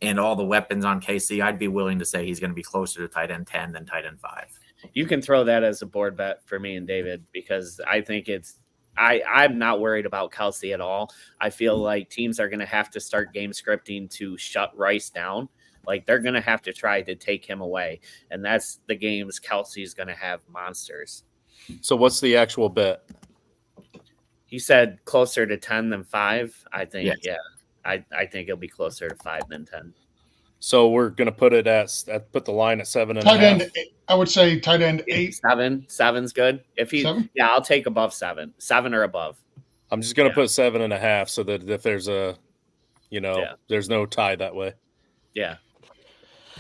and all the weapons on KC, I'd be willing to say he's going to be closer to tight end 10 than tight end 5. You can throw that as a board bet for me and David because I think I'm not worried about Kelsey at all. I feel like teams are going to have to start game scripting to shut Rice down. Like they're going to have to try to take him away. And that's the games Kelsey's going to have monsters. So what's the actual bet? He said closer to 10 than 5. I think, yes. Yeah. I think it'll be closer to 5 than 10. So we're going to put it put the line at 7.5. Tight end, I would say tight end 8. 7. 7's good. Yeah, I'll take above 7. 7 or above. I'm just going to put 7.5 so that if there's there's no tie that way. Yeah.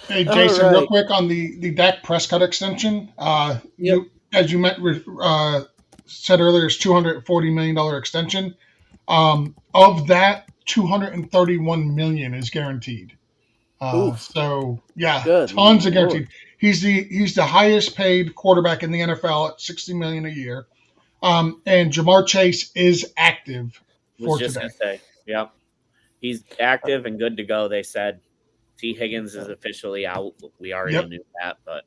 Hey, Jason, real quick on the Dak Prescott extension. As you said earlier, it's $240 million extension. Of that, $231 million is guaranteed. So yeah, Good tons of Lord. guaranteed. He's the highest paid quarterback in the NFL at $60 million a year. And Jamar Chase is active Was for just today. gonna say, yep, he's active and good to go. They said T. Higgins is officially out. We already Yep. knew that, but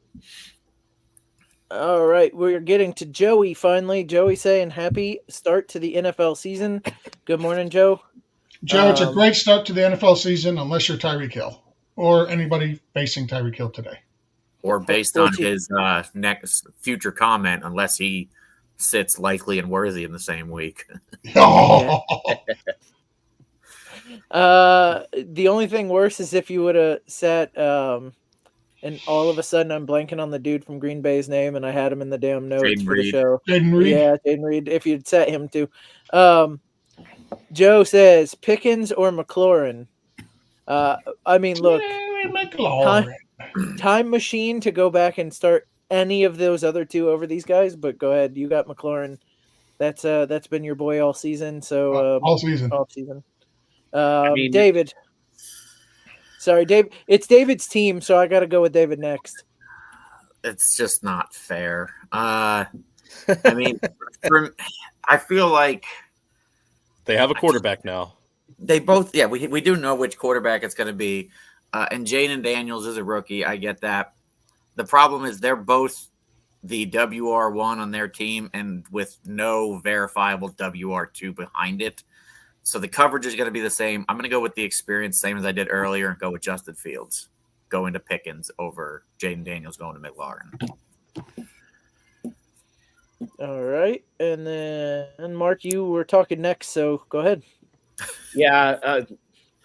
All right, we're getting to Joey finally. Joey saying happy start to the NFL season. Good morning, Joe. Joe, it's a great start to the NFL season unless you're Tyreek Hill or anybody facing Tyreek Hill today. Or based on his next future comment, unless he sits likely and worthy in the same week. Oh. The only thing worse is if you would have sat and all of a sudden I'm blanking on the dude from Green Bay's name and I had him in the damn notes Jaden for the Reed. show. Jaden Reed. Yeah, Jaden Reed. If you'd set him to. Joe says Pickens or McLaurin. I mean, look, time machine to go back and start any of those other two over these guys, but go ahead. You got McLaurin. That's been your boy all season. So all season. Off season. mean- David. Sorry, Dave. It's David's team, so I got to go with David next. It's just not fair. I mean, I feel like They have a quarterback now. they both, yeah, we do know which quarterback it's going to be. And Jaden Daniels is a rookie. I get that. The problem is they're both the WR1 on their team and with no verifiable WR2 behind it. So the coverage is going to be the same. I'm going to go with the experience, same as I did earlier, and go with Justin Fields going to Pickens over Jaden Daniels going to McLaurin. All right. And then, Mark, you were talking next, so go ahead. yeah,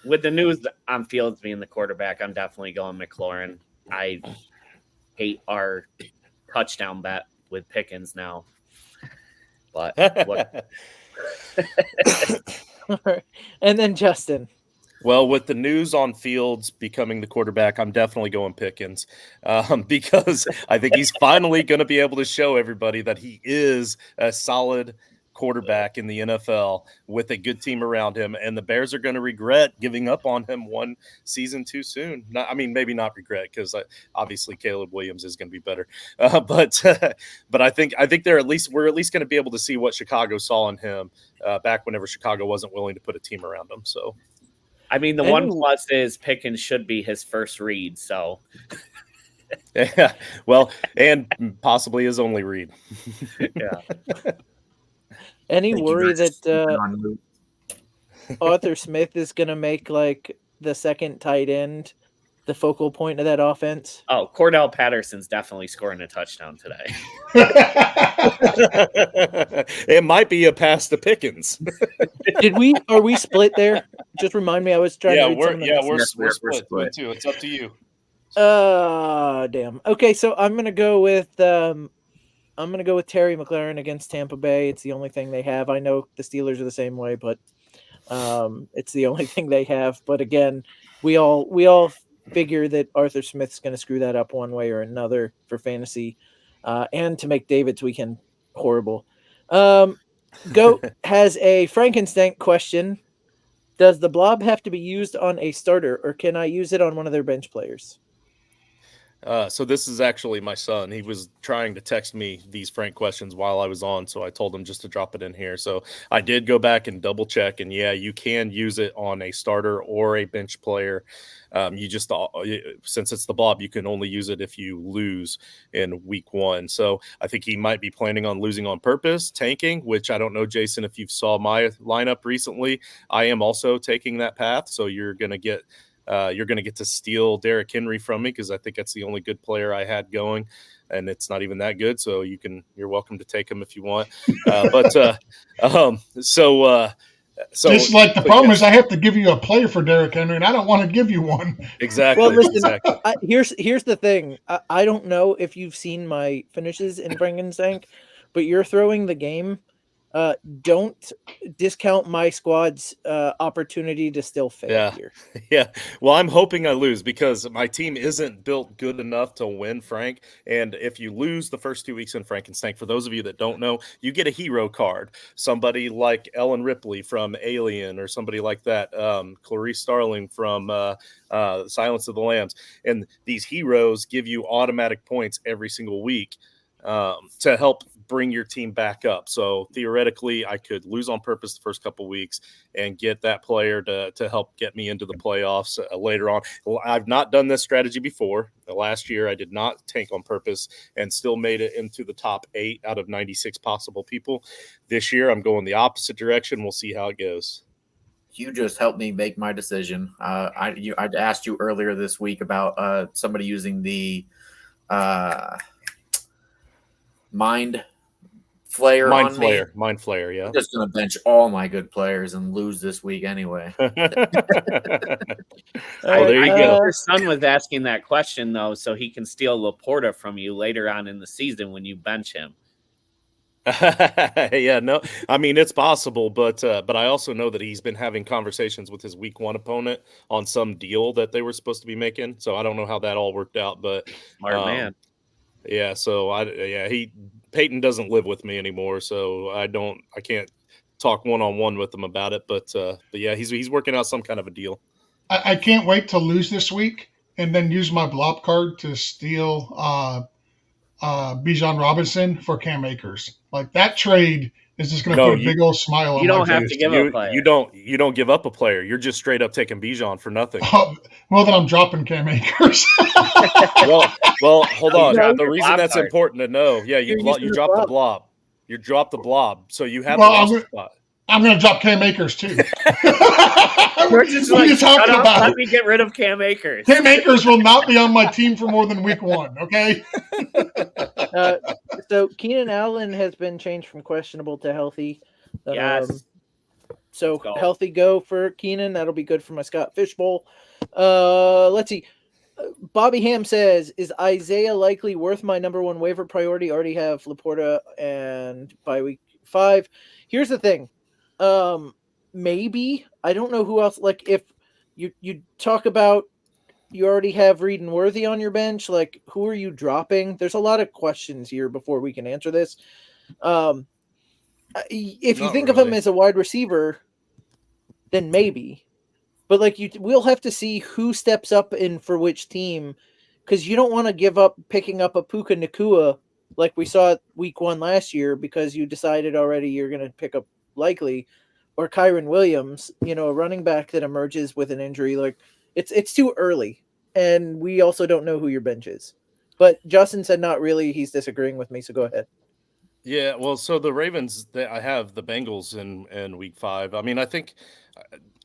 with the news on Fields being the quarterback, I'm definitely going McLaurin. I hate our touchdown bet with Pickens now, but what? All right. And then Justin. Well, with the news on Fields becoming the quarterback, I'm definitely going Pickens because I think he's finally going to be able to show everybody that he is a solid quarterback in the NFL with a good team around him. And the Bears are going to regret giving up on him one season too soon. Maybe not regret because obviously Caleb Williams is going to be better. But I think we're at least going to be able to see what Chicago saw in him back whenever Chicago wasn't willing to put a team around him. So. I mean, the one plus is Pickens should be his first read. So, yeah, well, and possibly his only read. yeah. Any worry that Arthur Smith is going to make like the second tight end the focal point of that offense? Oh, Cordell Patterson's definitely scoring a touchdown today. It might be a pass to Pickens. Are we split there? Just remind me. I was trying to read some of the messages. We're split too. It's up to you. Damn. Okay, so I'm gonna go with Terry McLaurin against Tampa Bay. It's the only thing they have. I know the Steelers are the same way, but it's the only thing they have. But again, we all figure that Arthur Smith's going to screw that up one way or another for fantasy, and to make David's weekend horrible. Goat has a Frankenstein question. Does the blob have to be used on a starter, or can I use it on one of their bench players? So this is actually my son. He was trying to text me these Frank questions while I was on, so I told him just to drop it in here. So I did go back and double check, and yeah, you can use it on a starter or a bench player. You just, since it's the blob, you can only use it if you lose in week 1. So I think he might be planning on losing on purpose, tanking, which I don't know, Jason, if you saw my lineup recently. I am also taking that path, so you're going to get to steal Derrick Henry from me because I think that's the only good player I had going, and it's not even that good. So you're welcome to take him if you want. So just like the problem is I have to give you a player for Derrick Henry, and I don't want to give you one. Exactly. Well, listen, exactly. Here's the thing. I don't know if you've seen my finishes in Frankenstein, but you're throwing the game Don't discount my squad's opportunity to still fail Yeah. here. Yeah. Well, I'm hoping I lose because my team isn't built good enough to win Frank. And if you lose the first 2 weeks in Frankenstein, for those of you that don't know, you get a hero card. Somebody like Ellen Ripley from Alien or somebody like that, Clarice Starling from Silence of the Lambs. And these heroes give you automatic points every single week to help bring your team back up. So theoretically, I could lose on purpose the first couple weeks and get that player to help get me into the playoffs later on. Well, I've not done this strategy before. Last year, I did not tank on purpose and still made it into the top 8 out of 96 possible people. This year, I'm going the opposite direction. We'll see how it goes. You just helped me make my decision. I'd asked you earlier this week about somebody using the Mind Flayer Mind on Flayer. me. Mind Flayer, yeah. I'm just going to bench all my good players and lose this week anyway. Well, All there you right, go. Your son was asking that question, though, so he can steal Laporta from you later on in the season when you bench him. Yeah, no, I mean it's possible, but I also know that he's been having conversations with his week 1 opponent on some deal that they were supposed to be making. So I don't know how that all worked out, but Smart man. yeah. So Peyton doesn't live with me anymore, so I can't talk one-on-one with him about it. But yeah, he's working out some kind of a deal. I can't wait to lose this week and then use my blob card to steal Bijan Robinson for Cam Akers. Like that trade is just going to put a big old smile on You my don't have face. to give a player. You don't give up a player. You're just straight up taking Bijan for nothing. Well, then I'm dropping Cam Akers. well, hold on. No, The your reason blob that's card. important to know, yeah, you You're using the drop the blob. blob. You drop the blob, so you have Well, the roster spot. I'm going to drop Cam Akers too. We're just What are like, you talking shut up, about? let me get rid of Cam Akers. Cam Akers will not be on my team for more than week 1. Okay. So Keenan Allen has been changed from questionable to healthy. Yes. So Let's go. healthy go for Keenan. That'll be good for my Scott Fishbowl. Let's see. Bobby Ham says, is Isaiah likely worth my number 1 waiver priority? Already have Laporta and by week 5. Here's the thing. Maybe. I don't know who else. Like if you talk about you already have Reed and Worthy on your bench, like who are you dropping? There's a lot of questions here before we can answer this. If you Not think of him really. as a wide receiver, then maybe. But like we'll have to see who steps up in for which team, because you don't want to give up picking up a Puka Nakua like we saw week 1 last year because you decided already you're going to pick up likely, or Kyron Williams, a running back that emerges with an injury. Like it's too early, and we also don't know who your bench is. But Justin said not really. He's disagreeing with me, so go ahead. Yeah, well, so the Ravens, I have the Bengals in week 5. I mean, I think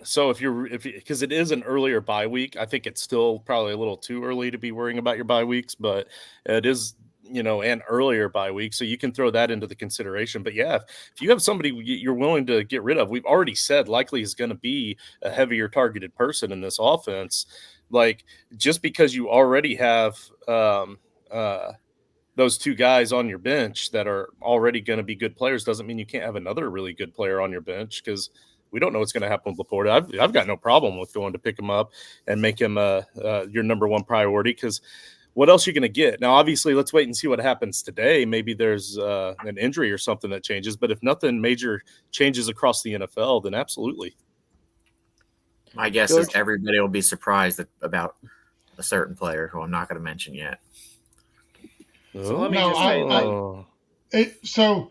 so. Because it is an earlier bye week, I think it's still probably a little too early to be worrying about your bye weeks, but it is, an earlier bye week, so you can throw that into the consideration. But yeah, if you have somebody you're willing to get rid of, we've already said likely is going to be a heavier targeted person in this offense. Like just because you already have those 2 guys on your bench that are already going to be good players doesn't mean you can't have another really good player on your bench, because we don't know what's going to happen with Laporta. I've got no problem with going to pick him up and make him your number 1 priority, because what else are you going to get? Now, obviously, let's wait and see what happens today. Maybe there's an injury or something that changes, but if nothing major changes across the NFL, then absolutely. My guess George? is everybody will be surprised about a certain player who I'm not going to mention yet. So let me No, just say, So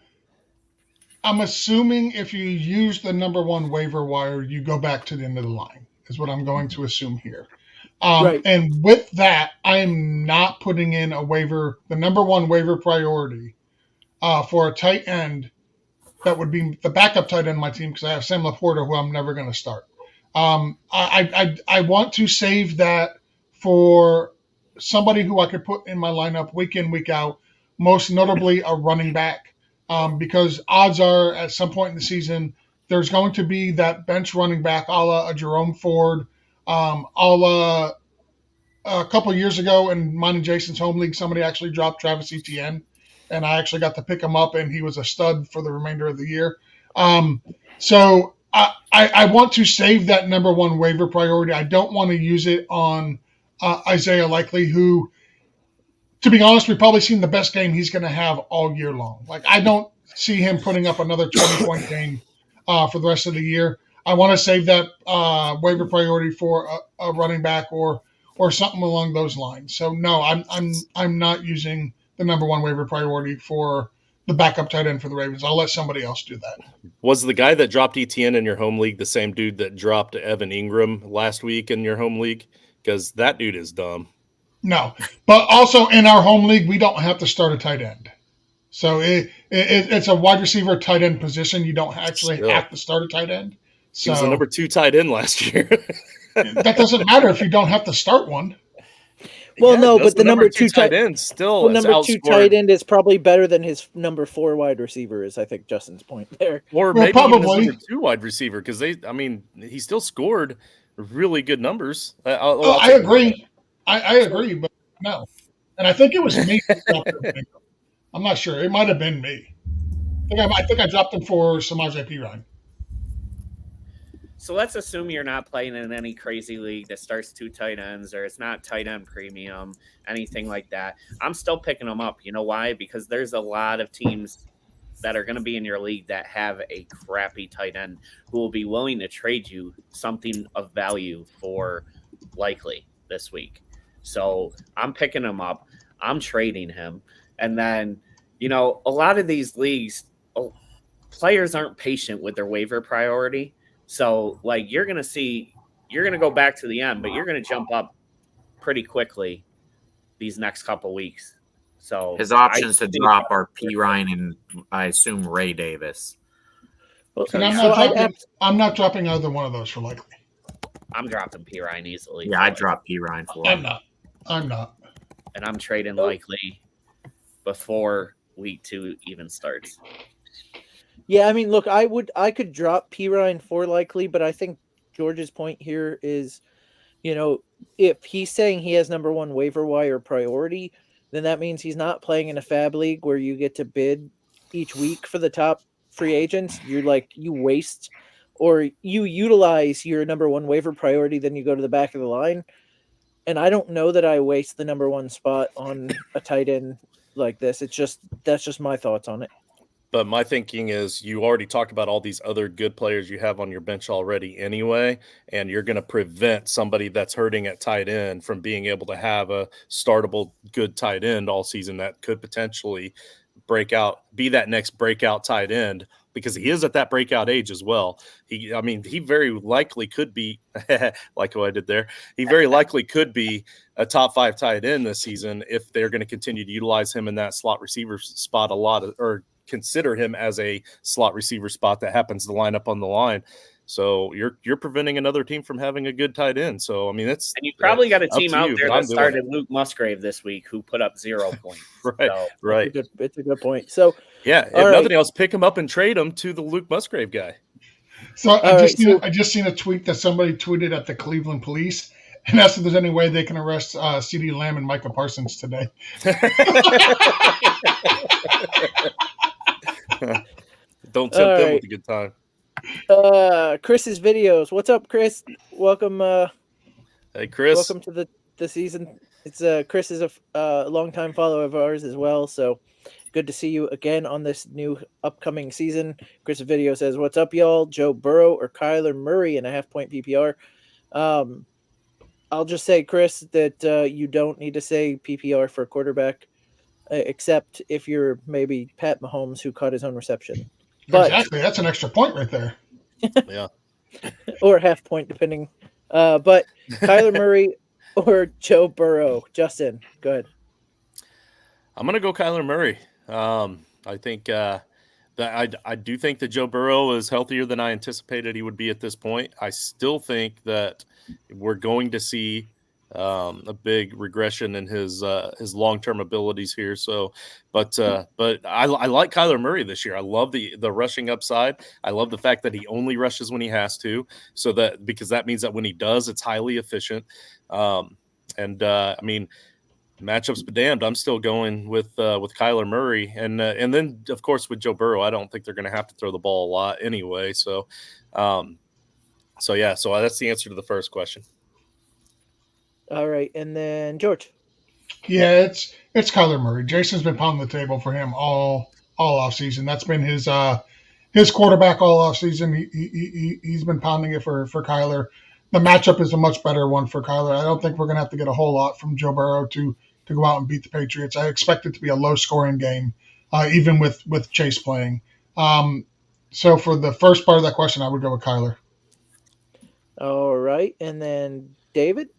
I'm assuming if you use the number 1 waiver wire, you go back to the end of the line, is what I'm going to assume here. Right. And with that, I'm not putting in the number 1 waiver priority for a tight end that would be the backup tight end on my team, because I have Sam Laporta, who I'm never going to start. I want to save that for somebody who I could put in my lineup week in, week out, most notably a running back, because odds are at some point in the season, there's going to be that bench running back a la a Jerome Ford, a la a couple of years ago in mine and Jason's home league, somebody actually dropped Travis Etienne, and I actually got to pick him up, and he was a stud for the remainder of the year. So I want to save that number one waiver priority. I don't want to use it on Isaiah Likely, who, to be honest, we've probably seen the best game he's going to have all year long. Like, I don't see him putting up another 20-point game for the rest of the year. I want to save that waiver priority for a running back or something along those lines. So no, I'm not using the number one waiver priority for the backup tight end for the Ravens. I'll let somebody else do that. Was the guy that dropped ETN in your home league the same dude that dropped Evan Ingram last week in your home league? Because that dude is dumb. No, but also in our home league, we don't have to start a tight end. So it's a wide receiver tight end position. You don't actually have to start a tight end. So He was the number 2 tight end last year. that doesn't matter if you don't have to start one. Well, Yeah, no, does but the number 2 tight end still well, has number 2 outscored- tight end is probably better than his number 4 wide receiver. Is I think Justin's point there. Or Well, maybe probably. even his number 2 wide receiver, because he still scored really good numbers. I agree. I agree, but no. And I think it was me. I'm not sure. It might have been me. I think I dropped him for Samaje Perine. So let's assume you're not playing in any crazy league that starts 2 tight ends, or it's not tight end premium, anything like that. I'm still picking them up. You know why? Because there's a lot of teams that are going to be in your league that have a crappy tight end who will be willing to trade you something of value for Likely this week. So I'm picking him up. I'm trading him. And then, a lot of these leagues, players aren't patient with their waiver priority. So, you're going to go back to the end, but you're going to jump up pretty quickly these next couple weeks. So his options to drop are Perine and I assume Ray Davis. Well, And I'm not dropping either one of those for Likely. I'm dropping Perine easily. Yeah, I dropped Perine for him. I'm not. And I'm trading Likely before week 2 even starts. Yeah, I mean, look, I could drop Perine for Likely, but I think George's point here is, if he's saying he has number 1 waiver wire priority, then that means he's not playing in a fab league where you get to bid each week for the top free agents. You waste or you utilize your number 1 waiver priority, then you go to the back of the line. And I don't know that I waste the number 1 spot on a tight end like this. That's just my thoughts on it. But my thinking is you already talked about all these other good players you have on your bench already anyway, and you're going to prevent somebody that's hurting at tight end from being able to have a startable good tight end all season that could potentially be that next breakout tight end, because he is at that breakout age as well. He very likely could be like what I did there. He very likely could be a top 5 tight end this season if they're going to continue to utilize him in that slot receiver spot or consider him as a slot receiver spot that happens to line up on the line. So you're preventing another team from having a good tight end. So and you probably got a team out there that started Luke Musgrave this week who put up 0 points. Right. It's a good point. So yeah, if nothing else, pick him up and trade him to the Luke Musgrave guy. So I just seen a tweet that somebody tweeted at the Cleveland police and asked if there's any way they can arrest CeeDee Lamb and Micah Parsons today. Don't tempt them with a good time. Chris's videos. What's up, Chris? Welcome. Hey, Chris. Welcome to the season. It's Chris is a longtime follower of ours as well. So good to see you again on this new upcoming season. Chris's video says, "What's up, y'all? Joe Burrow or Kyler Murray in a half-point PPR?" I'll just say, Chris, that you don't need to say PPR for a quarterback, except if you're maybe Pat Mahomes, who caught his own reception. But, exactly, that's an extra point right there. Yeah, or half point, depending. But Kyler Murray or Joe Burrow. Justin, go ahead. I'm gonna go Kyler Murray. I think that I do think that Joe Burrow is healthier than I anticipated he would be at this point. I still think that we're going to see a big regression in his long-term abilities here. So, but I like Kyler Murray this year. I love the rushing upside. I love the fact that he only rushes when he has to, because that means that when he does, it's highly efficient. Matchups be damned. I'm still going with Kyler Murray, and then of course with Joe Burrow. I don't think they're going to have to throw the ball a lot anyway. So that's the answer to the first question. All right, and then George. Yeah, it's Kyler Murray. Jason's been pounding the table for him all off season. That's been his quarterback all off season. He's been pounding it for Kyler. The matchup is a much better one for Kyler. I don't think we're gonna have to get a whole lot from Joe Burrow to go out and beat the Patriots. I expect it to be a low scoring game, even with Chase playing. So for the first part of that question, I would go with Kyler. All right, and then David.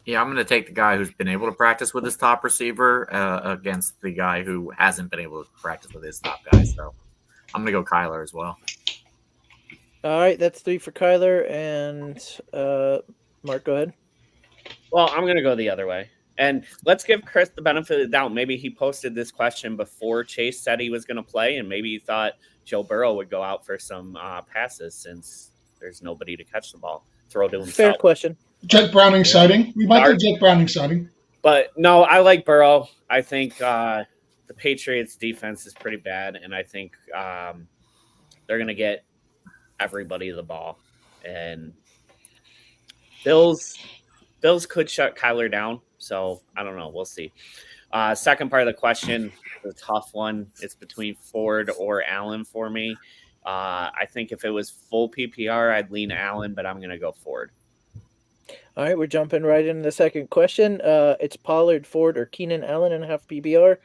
Yeah, I'm going to take the guy who's been able to practice with his top receiver against the guy who hasn't been able to practice with his top guy. So I'm going to go Kyler as well. All right, that's 3 for Kyler. And Mark, go ahead. Well, I'm going to go the other way. And let's give Chris the benefit of the doubt. Maybe he posted this question before Chase said he was going to play, and maybe he thought Joe Burrow would go out for some passes since there's nobody to catch the ball. Throw to himself. Fair question. Jet Browning sighting. We might do Jet Browning sighting. But no, I like Burrow. I think the Patriots defense is pretty bad, and I think they're going to get everybody the ball. And Bills could shut Kyler down. So I don't know. We'll see. Second part of the question, the tough one. It's between Ford or Allen for me. I think if it was full PPR, I'd lean Allen, but I'm going to go Ford. All right, we're jumping right into the second question. It's Pollard, Ford, or Keenan Allen in half PPR.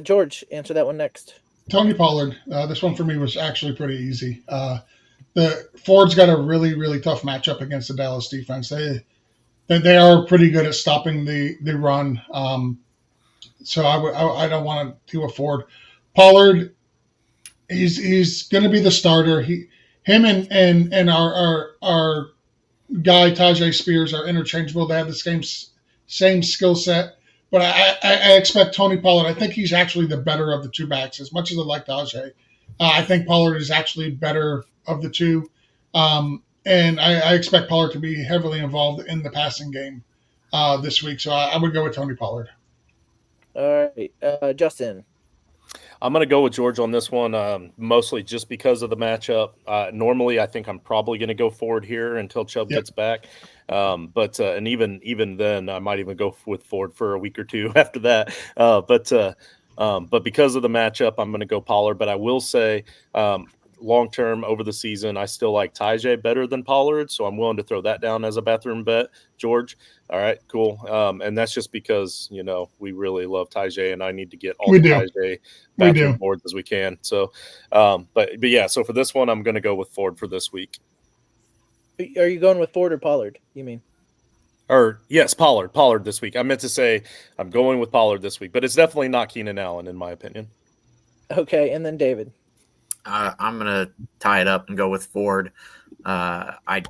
George, answer that one next. Tony Pollard. This one for me was actually pretty easy. The Ford's got a really, really tough matchup against the Dallas defense. They are pretty good at stopping the run. So I don't want to do a Ford. Pollard, he's going to be the starter. Him and our guy Tajay Spears are interchangeable. They have the same skill set, but I expect Tony Pollard. I think he's actually the better of the two backs. As much as I like Tajay, I think Pollard is actually better of the two, and I expect Pollard to be heavily involved in the passing game this week. So I would go with Tony Pollard. All right, Justin. I'm going to go with George on this one, mostly just because of the matchup. Normally, I think I'm probably going to go Ford here until Chubb gets back. But even then, I might even go with Ford for a week or two after that. But because of the matchup, I'm going to go Pollard. But I will say, long term over the season, I still like Tajay better than Pollard, so I'm willing to throw that down as a bathroom bet. George, all right, cool. And that's just because we really love Tajay, and I need to get all the Tajay bathroom boards as we can. So, but yeah. So for this one, I'm going to go with Ford for this week. Are you going with Ford or Pollard? You mean? Or yes, Pollard this week. I meant to say I'm going with Pollard this week, but it's definitely not Keenan Allen in my opinion. Okay, and then David. I'm gonna tie it up and go with Ford. I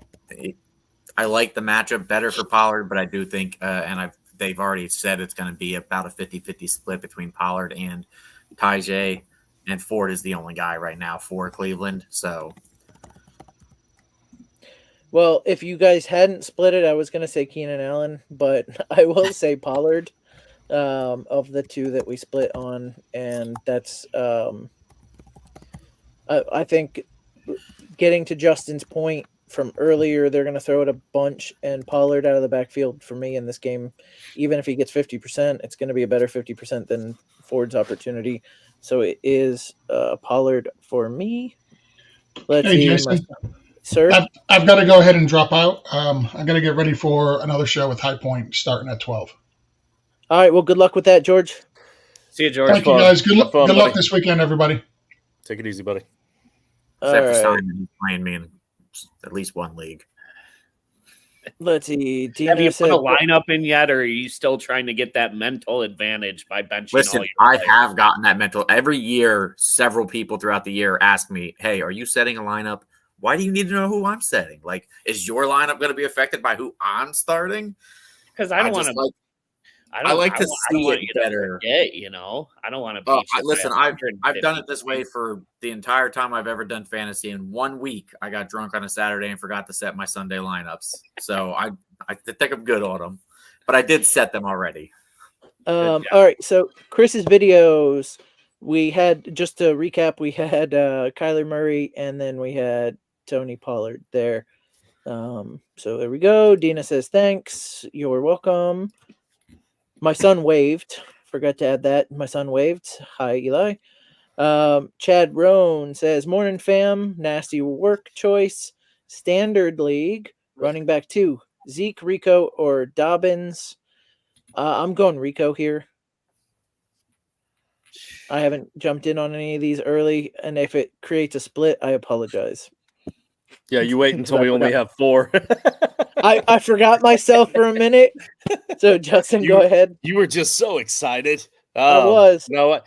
like the matchup better for Pollard, but I do think, they've already said it's going to be about a 50-50 split between Pollard and Tajay, and Ford is the only guy right now for Cleveland. So, well, if you guys hadn't split it, I was going to say Keenan Allen, but I will say Pollard of the two that we split on, and that's I think getting to Justin's point from earlier, they're going to throw it a bunch, and Pollard out of the backfield for me in this game, even if he gets 50%, it's going to be a better 50% than Ford's opportunity. So it is Pollard for me. Let's see. Jason, sir? I've got to go ahead and drop out. I'm going to get ready for another show with High Point starting at 12. All right. Well, good luck with that, George. See you, George. Thank you, guys. Good luck this weekend, everybody. Take it easy, buddy. Except for Simon, he's playing me in at least one league. Let's see. Have you put a lineup in yet, or are you still trying to get that mental advantage by benching? Listen, I have gotten that mental. Every year, several people throughout the year ask me, hey, are you setting a lineup? Why do you need to know who I'm setting? Like, is your lineup going to be affected by who I'm starting? Because I don't want to. I like to see it better. I don't want to. Listen, I've done it this way for the entire time I've ever done fantasy. In 1 week, I got drunk on a Saturday and forgot to set my Sunday lineups. So I think I'm good on them, but I did set them already. job. All right, so Chris's videos, we had, just to recap, we had Kyler Murray, and then we had Tony Pollard there. So there we go. Dina says thanks. You're welcome. My son waved. Forgot to add that. My son waved. Hi, Eli. Chad Roan says, morning fam, nasty work choice, standard league, running back 2, Zeke, Rico, or Dobbins. I'm going Rico here. I haven't jumped in on any of these early, and if it creates a split, I apologize. Yeah, you wait until we only have 4. I forgot myself for a minute. So Justin, go ahead. You were just so excited. I was. No,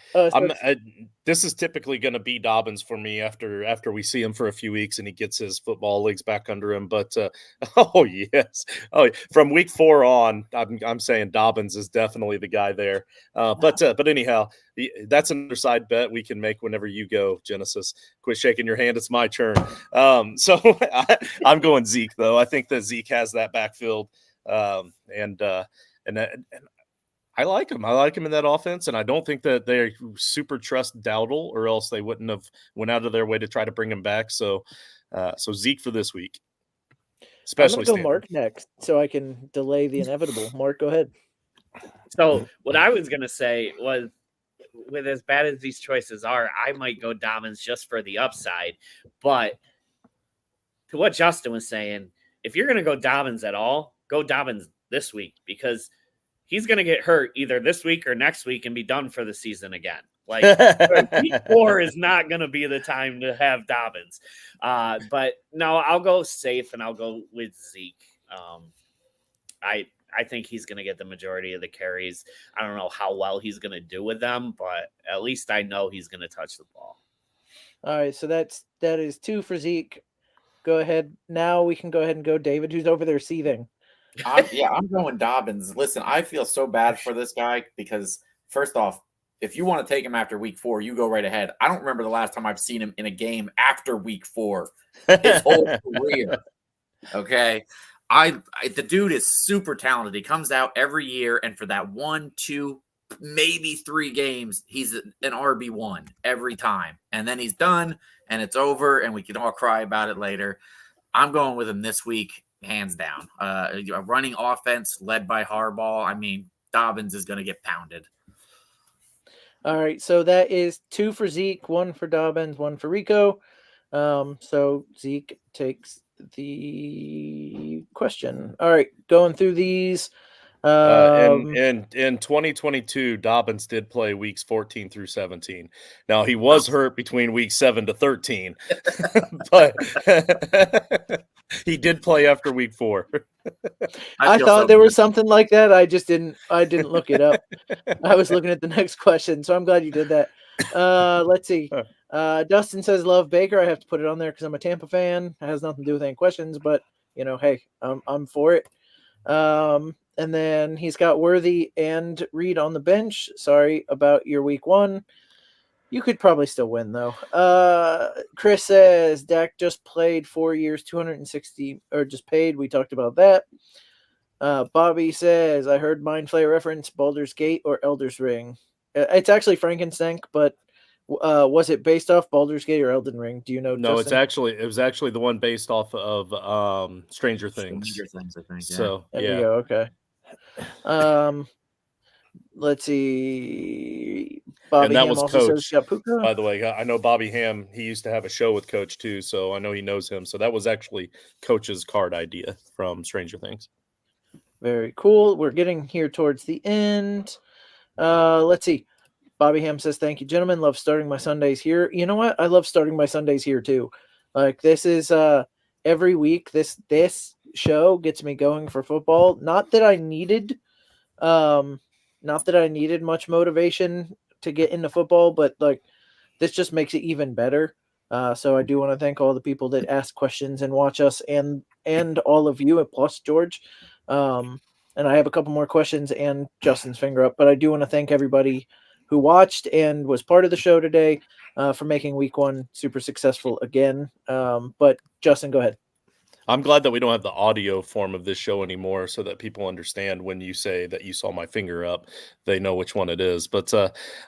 this is typically going to be Dobbins for me after we see him for a few weeks and he gets his football legs back under him. But oh yes, from week 4 on, I'm saying Dobbins is definitely the guy there. But anyhow, that's another side bet we can make whenever you go, Genesis. Quit shaking your hand; it's my turn. So I'm going Zeke though. I think that Zeke has that backfield, and I like him. I like him in that offense, and I don't think that they super trust Dowdle, or else they wouldn't have went out of their way to try to bring him back. So Zeke for this week. Especially I'm gonna go Mark next, so I can delay the inevitable. Mark, go ahead. So what I was gonna say was, with as bad as these choices are, I might go Dobbins just for the upside. But to what Justin was saying, if you're gonna go Dobbins at all, go Dobbins this week, because he's going to get hurt either this week or next week and be done for the season again. Like week 4 is not going to be the time to have Dobbins. But no, I'll go safe and I'll go with Zeke. I think he's going to get the majority of the carries. I don't know how well he's going to do with them, but at least I know he's going to touch the ball. All right, so that is 2 for Zeke. Go ahead. Now we can go ahead and go David, who's over there seething. I'm going Dobbins. Listen, I feel so bad for this guy because, first off, if you want to take him after week 4, you go right ahead. I don't remember the last time I've seen him in a game after week 4 his whole career. Okay. The dude is super talented. He comes out every year, and for that 1, 2, maybe 3 games, he's an RB1 every time. And then he's done, and it's over, and we can all cry about it later. I'm going with him this week. Hands down. A running offense led by Harbaugh. I mean, Dobbins is going to get pounded. All right, so that is 2 for Zeke, 1 for Dobbins, 1 for Rico. So Zeke takes the question. All right, going through these. In 2022, Dobbins did play weeks 14 through 17. Now he was hurt between week 7 to 13, but he did play after week 4. I thought there was something like that. I didn't look it up. I was looking at the next question, so I'm glad you did that. Let's see. Dustin says, love Baker. I have to put it on there because I'm a Tampa fan. It has nothing to do with any questions, but hey, I'm for it. And then he's got Worthy and Reed on the bench. Sorry about your week 1. You could probably still win, though. Chris says Dak just played 4 years, 260, or just paid. We talked about that. Bobby says, I heard Mind Flayer reference Baldur's Gate or Elder's Ring. It's actually Frankenstein, but was it based off Baldur's Gate or Elden Ring? Do you know? No, Justin? it was actually the one based off of Stranger Things. Stranger Things, I think. Yeah. So there you go. Okay. Let's see. Bobby and that Ham was also Coach. says Yapuka. By the way, I know Bobby Ham. He used to have a show with Coach too, so I know he knows him. So that was actually Coach's card idea from Stranger Things. Very cool. We're getting here towards the end. Let's see. Bobby Ham says, thank you, gentlemen. Love starting my Sundays here. You know what? I love starting my Sundays here too. Like, this is every week. This show gets me going for football. Not that I needed much motivation to get into football, but like, this just makes it even better. So I do want to thank all the people that ask questions and watch us, and all of you, plus George. And I have a couple more questions and Justin's finger up, but I do want to thank everybody who watched and was part of the show today for making week 1 super successful again. But Justin, go ahead. I'm glad that we don't have the audio form of this show anymore, so that people understand when you say that you saw my finger up, they know which one it is. But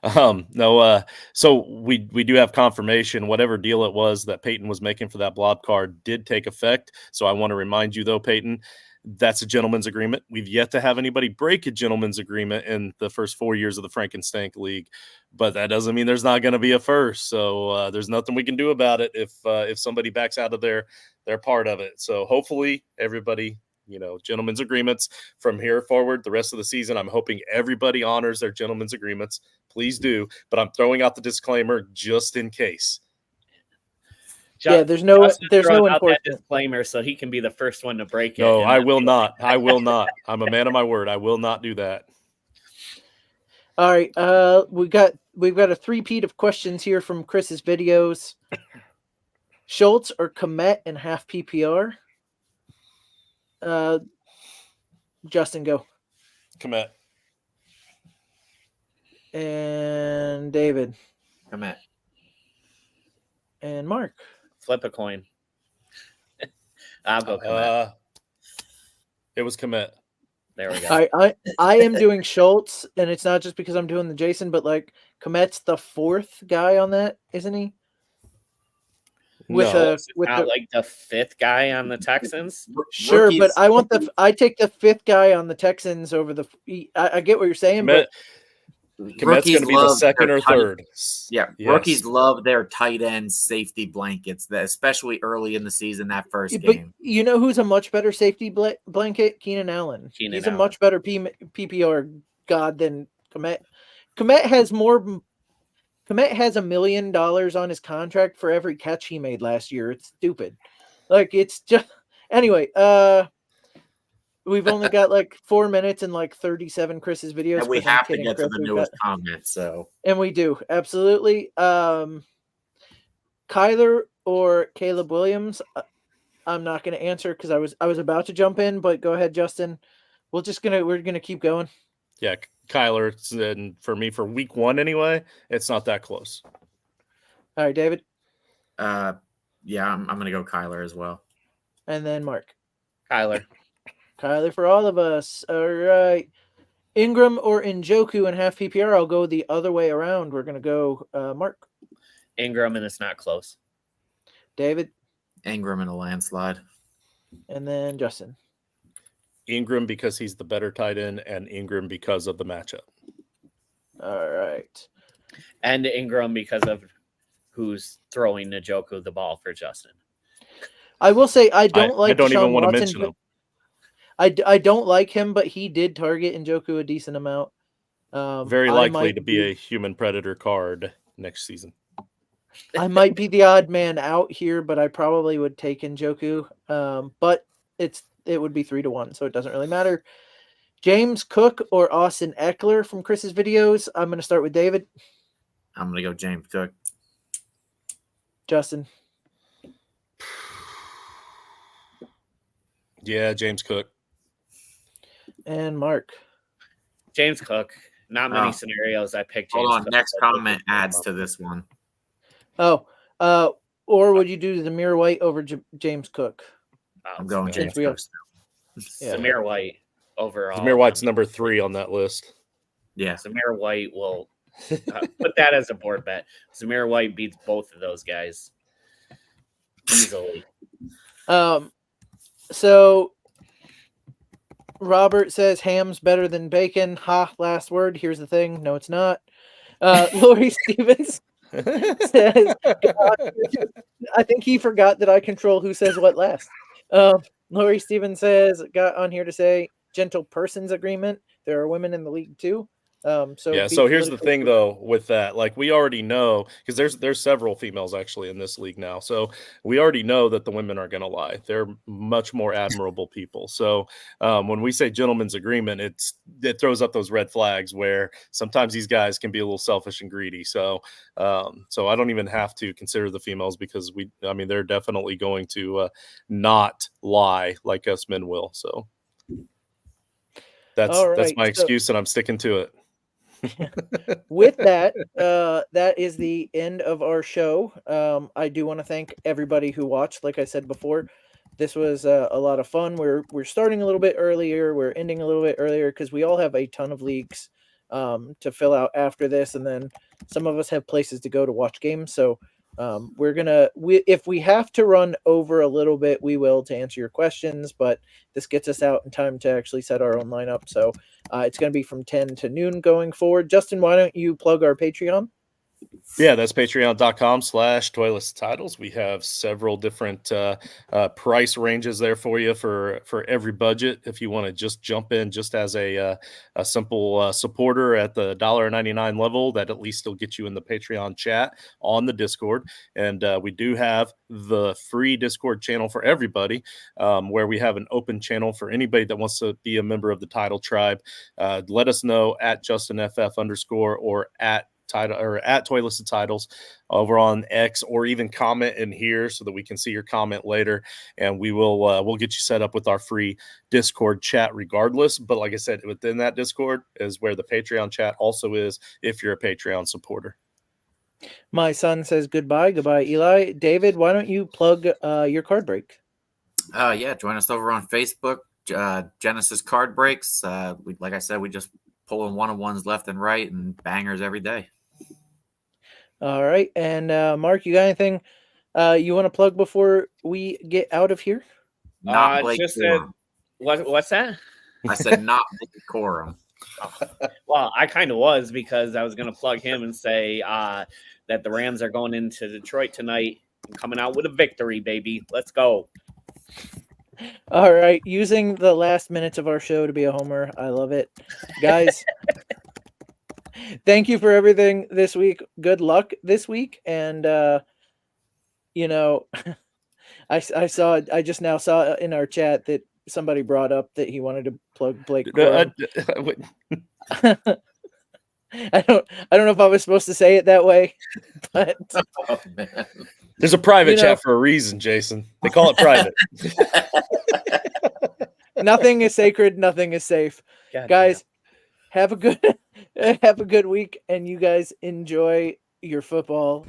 no, so we do have confirmation. Whatever deal it was that Peyton was making for that blob card did take effect. So I want to remind you, though, Peyton, that's a gentleman's agreement. We've yet to have anybody break a gentleman's agreement in the first 4 years of the Frankenstank League, but that doesn't mean there's not going to be a first. So there's nothing we can do about it if somebody backs out of their part of it. So hopefully everybody, gentlemen's agreements from here forward, the rest of the season. I'm hoping everybody honors their gentlemen's agreements. Please do. But I'm throwing out the disclaimer just in case. There's no Justin throwing out that enforcement. disclaimer so he can be the first one to break it. No, and I not will be not. like- I will not. I'm a man of my word. I will not do that. All right, we've got a three-peat of questions here from Chris's videos. Schultz or Komet in half PPR? Justin, go. Komet. And David. Komet. And Mark. Flip a coin. I'll go Komet. It was Komet. There we go. I am doing Schultz, and it's not just because I'm doing the Jason, but like Komet's the fourth guy on that, isn't he? Not like the fifth guy on the Texans. Sure, Rookies- but I take the fifth guy on the Texans over the. I get what you're saying, but Komet's Rookies going to be the love second their or third. Yeah, Yes. rookies love their tight end safety blankets, especially early in the season, that first but game. you know who's a much better safety blanket? Keenan Allen. He's a much better PPR god than Komet. Komet has $1 million on his contract for every catch he made last year. It's stupid. Like, it's just anyway. We've only got like 4 minutes and like 37 Chris's videos. And we Chris, I'm have to kidding, get to Chris, the we've newest got- comment. So And we do, absolutely. Kyler or Caleb Williams? I'm not going to answer because I was about to jump in, but go ahead, Justin. We're gonna keep going. Yeah, Kyler. And for me, for week one anyway, it's not that close. All right, David, yeah, I'm gonna go Kyler as well. and then Mark. Kyler. Kyler for all of us. All right. Ingram or Njoku in half PPR? I'll go the other way around. We're gonna go Mark. Ingram, and it's not close. David, Ingram in a landslide. and then Justin. Ingram because he's the better tight end, and Ingram because of the matchup. All right. And Ingram because of who's throwing Njoku the ball for Justin. I will say I don't I don't Deshaun even want to Watson, mention but him. I don't like him, but he did target Njoku a decent amount. Very I likely might to be a human predator card next season. I might be the odd man out here, but I probably would take Njoku. But it would be 3-1, so it doesn't really matter. James Cook or Austin Eckler from Chris's videos? I'm going to start with David. I'm gonna go James Cook. Justin. Yeah, James Cook. And Mark. James Cook. Not many Oh. scenarios I picked James Hold on. Cook. Next comment adds to this one. Oh, or would you do Zamir White over James Cook? I'm going James we Cook. Yeah. Zamir White overall. Zamir White's number 3 on that list. Yeah. Zamir White will put that as a board bet. Zamir White beats both of those guys easily. So Robert says ham's better than bacon. Ha, last word. Here's the thing. No, it's not. Lori Stevens says, I think he forgot that I control who says what last. Lori Stevens says, got on here to say gentle persons agreement. There are women in the league too. So here's the thing though with that, like we already know, because there's several females actually in this league now, so we already know that the women are going to lie. They're much more admirable people. So when we say gentleman's agreement, it throws up those red flags where sometimes these guys can be a little selfish and greedy. So I don't even have to consider the females because they're definitely going to not lie like us men will. So that's my excuse, and I'm sticking to it. With that, that is the end of our show. I do want to thank everybody who watched. Like I said before, This was a lot of fun. We're starting a little bit earlier. We're ending a little bit earlier because we all have a ton of leagues to fill out after this, and then some of us have places to go to watch games. So if we have to run over a little bit, we will, to answer your questions. But this gets us out in time to actually set our own lineup. So it's going to be from 10 to noon going forward. Justin, why don't you plug our Patreon? Yeah, that's patreon.com/toyless titles. We have several different price ranges there for you for every budget. If you want to just jump in just as a simple supporter at the $1.99 level, that at least still gets you in the Patreon chat on the Discord. And we do have the free Discord channel for everybody, where we have an open channel for anybody that wants to be a member of the Title Tribe. Let us know at JustinFF_ or at Toyless Titles over on X, or even comment in here so that we can see your comment later, and we'll get you set up with our free Discord chat regardless. But like I said, within that Discord is where the Patreon chat also is if you're a Patreon supporter. My son says goodbye, Eli. David, why don't you plug your card break? Yeah, join us over on Facebook, Genesis Card Breaks. Like I said, we just pulling one-on-ones left and right and bangers every day. All right. And Mark, you got anything you want to plug before we get out of here? Not Blake just Corum. What's that? I said not Blake Corum. Well, I kind of was, because I was going to plug him and say that the Rams are going into Detroit tonight and coming out with a victory, baby. Let's go. All right. Using the last minutes of our show to be a homer. I love it. Guys, thank you for everything this week. Good luck this week. And, I just now saw in our chat that somebody brought up that he wanted to plug Blake Corum. I don't know if I was supposed to say it that way, but Oh, man. There's a private chat for a reason, Jason. They call it private. Nothing is sacred. Nothing is safe. God Guys, have a good week, and you guys enjoy your football.